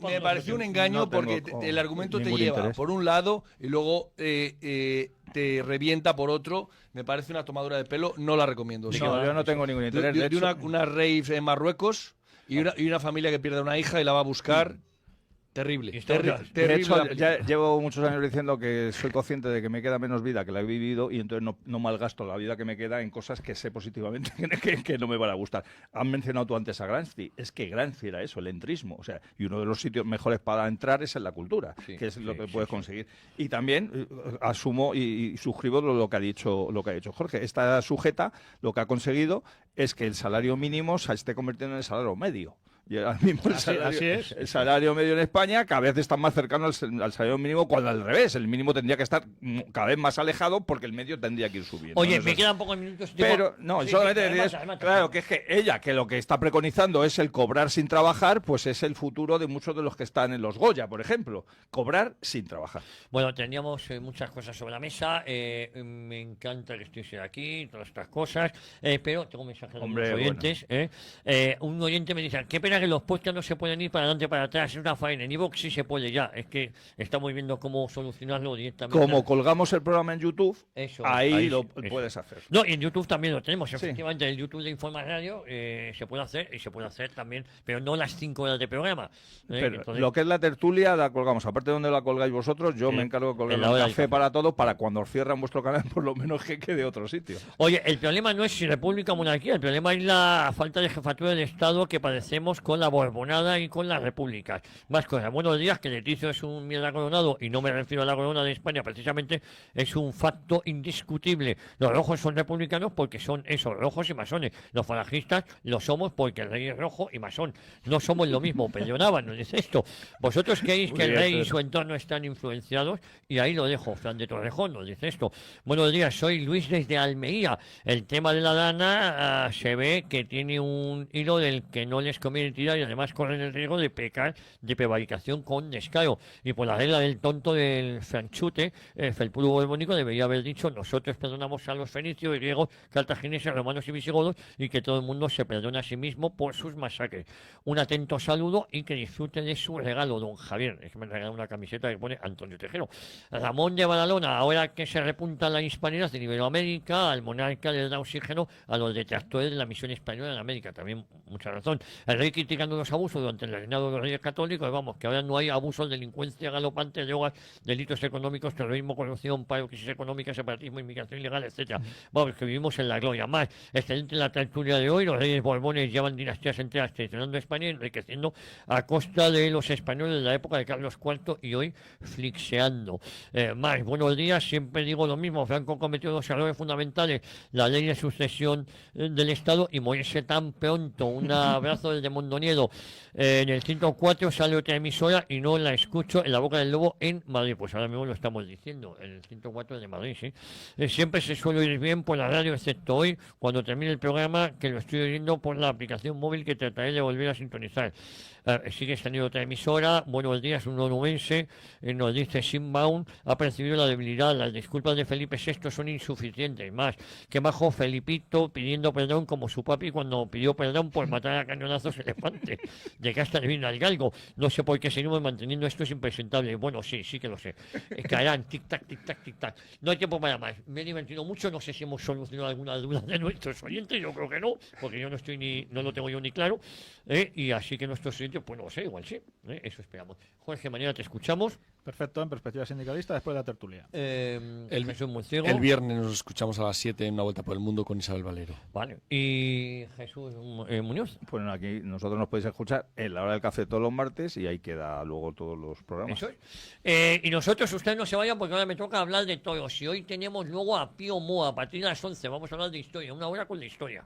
Me pareció un engaño porque el argumento te lleva por un lado y luego te revienta por otro. Me parece una tomadura de pelo, no la recomiendo. Yo no tengo ningún interés. De una rave en Marruecos y una familia que pierde a una hija y la va a buscar. Terrible. De hecho, ya llevo muchos años diciendo que soy consciente de que me queda menos vida que la he vivido y entonces no malgasto la vida que me queda en cosas que sé positivamente que no me van a gustar. Han mencionado tú antes a Gramsci. Es que Gramsci era eso, el entrismo. O sea, y uno de los sitios mejores para entrar es en la cultura, que es lo que puedes conseguir. Y también asumo y suscribo lo que ha dicho Jorge. Esta sujeta lo que ha conseguido es que el salario mínimo se esté convirtiendo en el salario medio. Y ahora mismo el salario medio en España cada vez está más cercano al salario mínimo, cuando al revés, el mínimo tendría que estar cada vez más alejado porque el medio tendría que ir subiendo. Oye, me quedan pocos minutos. Pero, solamente claro, que es que ella, que lo que está preconizando es el cobrar sin trabajar, pues es el futuro de muchos de los que están en los Goya, por ejemplo. Cobrar sin trabajar. Bueno, teníamos muchas cosas sobre la mesa. Me encanta que estéis aquí, todas estas cosas. Pero tengo un mensaje de los oyentes. Bueno. Un oyente me dice, qué pena que los podcasts no se pueden ir para adelante para atrás, es una faena. En iVoox sí se puede ya, es que estamos viendo cómo solucionarlo directamente. Como colgamos el programa en YouTube, ahí lo puedes hacer. No, y en YouTube también lo tenemos, efectivamente, el YouTube de Informa Radio se puede hacer, y se puede hacer también, pero no las 5 horas de programa. Pero entonces, lo que es la tertulia la colgamos, aparte de donde la colgáis vosotros, yo me encargo de colgar el café para todos, para cuando os cierran vuestro canal, por lo menos que quede otro sitio. Oye, el problema no es si república o monarquía, el problema es la falta de jefatura del Estado que padecemos con la Borbonada y con las repúblicas. Más cosas. Buenos días, que Leticio es un mierda coronado, y no me refiero a la corona de España, precisamente es un facto indiscutible. Los rojos son republicanos porque son esos, rojos y masones. Los falangistas lo somos porque el rey es rojo y masón. No somos lo mismo. Pedronaban nos dice esto. Vosotros creéis que el rey y su entorno están influenciados, y ahí lo dejo. Fran de Torrejón nos dice esto. Buenos días, soy Luis desde Almería. El tema de la lana se ve que tiene un hilo del que no les conviene permitida y además corren el riesgo de pecar de prevaricación con descaro. Y por la regla del tonto del franchute, Felpudo Borbónico debería haber dicho: nosotros perdonamos a los fenicios, griegos, cartagineses, romanos y visigodos, y que todo el mundo se perdona a sí mismo por sus masacres. Un atento saludo y que disfrute de su regalo, don Javier. Es que me han regalado una camiseta que pone Antonio Tejero. Ramón de Badalona, ahora que se repunta la hispanidad en Iberoamérica, al monarca le da oxígeno a los detractores de la misión española en América. También mucha razón. El rey criticando los abusos durante el reinado de los reyes católicos, vamos, que ahora no hay abusos, delincuencia galopante, drogas, delitos económicos, terrorismo, corrupción, paro, crisis económica, separatismo, inmigración ilegal, etcétera. Vamos, que vivimos en la gloria. Más, excelente la tertulia de hoy. Los reyes borbones llevan dinastías enteras traicionando a España y enriqueciendo a costa de los españoles de la época de Carlos IV y hoy flixeando. Más, buenos días. Siempre digo lo mismo. Franco cometió dos errores fundamentales: la ley de sucesión del Estado y morirse tan pronto. Un abrazo desde Mondoñedo. En el 104 sale otra emisora y no la escucho, en La Boca del Lobo en Madrid. Pues ahora mismo lo estamos diciendo, en el 104 de Madrid, sí. Siempre se suele oír bien por la radio, excepto hoy, cuando termine el programa, que lo estoy oyendo por la aplicación móvil, que trataré de volver a sintonizar. Sigue estando otra emisora. Buenos días, un onubense nos dice: Simbaum ha percibido la debilidad, las disculpas de Felipe VI son insuficientes. Más, que bajo Felipito pidiendo perdón como su papi cuando pidió perdón por matar a cañonazos elefantes de casta de vino al galgo. No sé por qué seguimos manteniendo esto, es impresentable. Bueno, sí que lo sé. Caerán, tic-tac, tic-tac, tic-tac. No hay tiempo para más. Me he divertido mucho, no sé si hemos solucionado alguna duda de nuestros oyentes, yo creo que no, porque yo no lo tengo yo ni claro, y así que nuestros oyentes, pues no sé, igual sí, eso esperamos. Jorge, mañana te escuchamos. Perfecto, en Perspectiva Sindicalista, después de la tertulia. El viernes nos escuchamos a las 7 en Una Vuelta por el Mundo con Isabel Valero. Vale. ¿Y Jesús Muñoz? Bueno, aquí nosotros nos podéis escuchar en La Hora del Café todos los martes y ahí queda luego todos los programas. Eso es. Y nosotros, ustedes no se vayan porque ahora me toca hablar de todo. Si hoy tenemos luego a Pío Moa a partir de las 11, vamos a hablar de historia, una hora con la historia.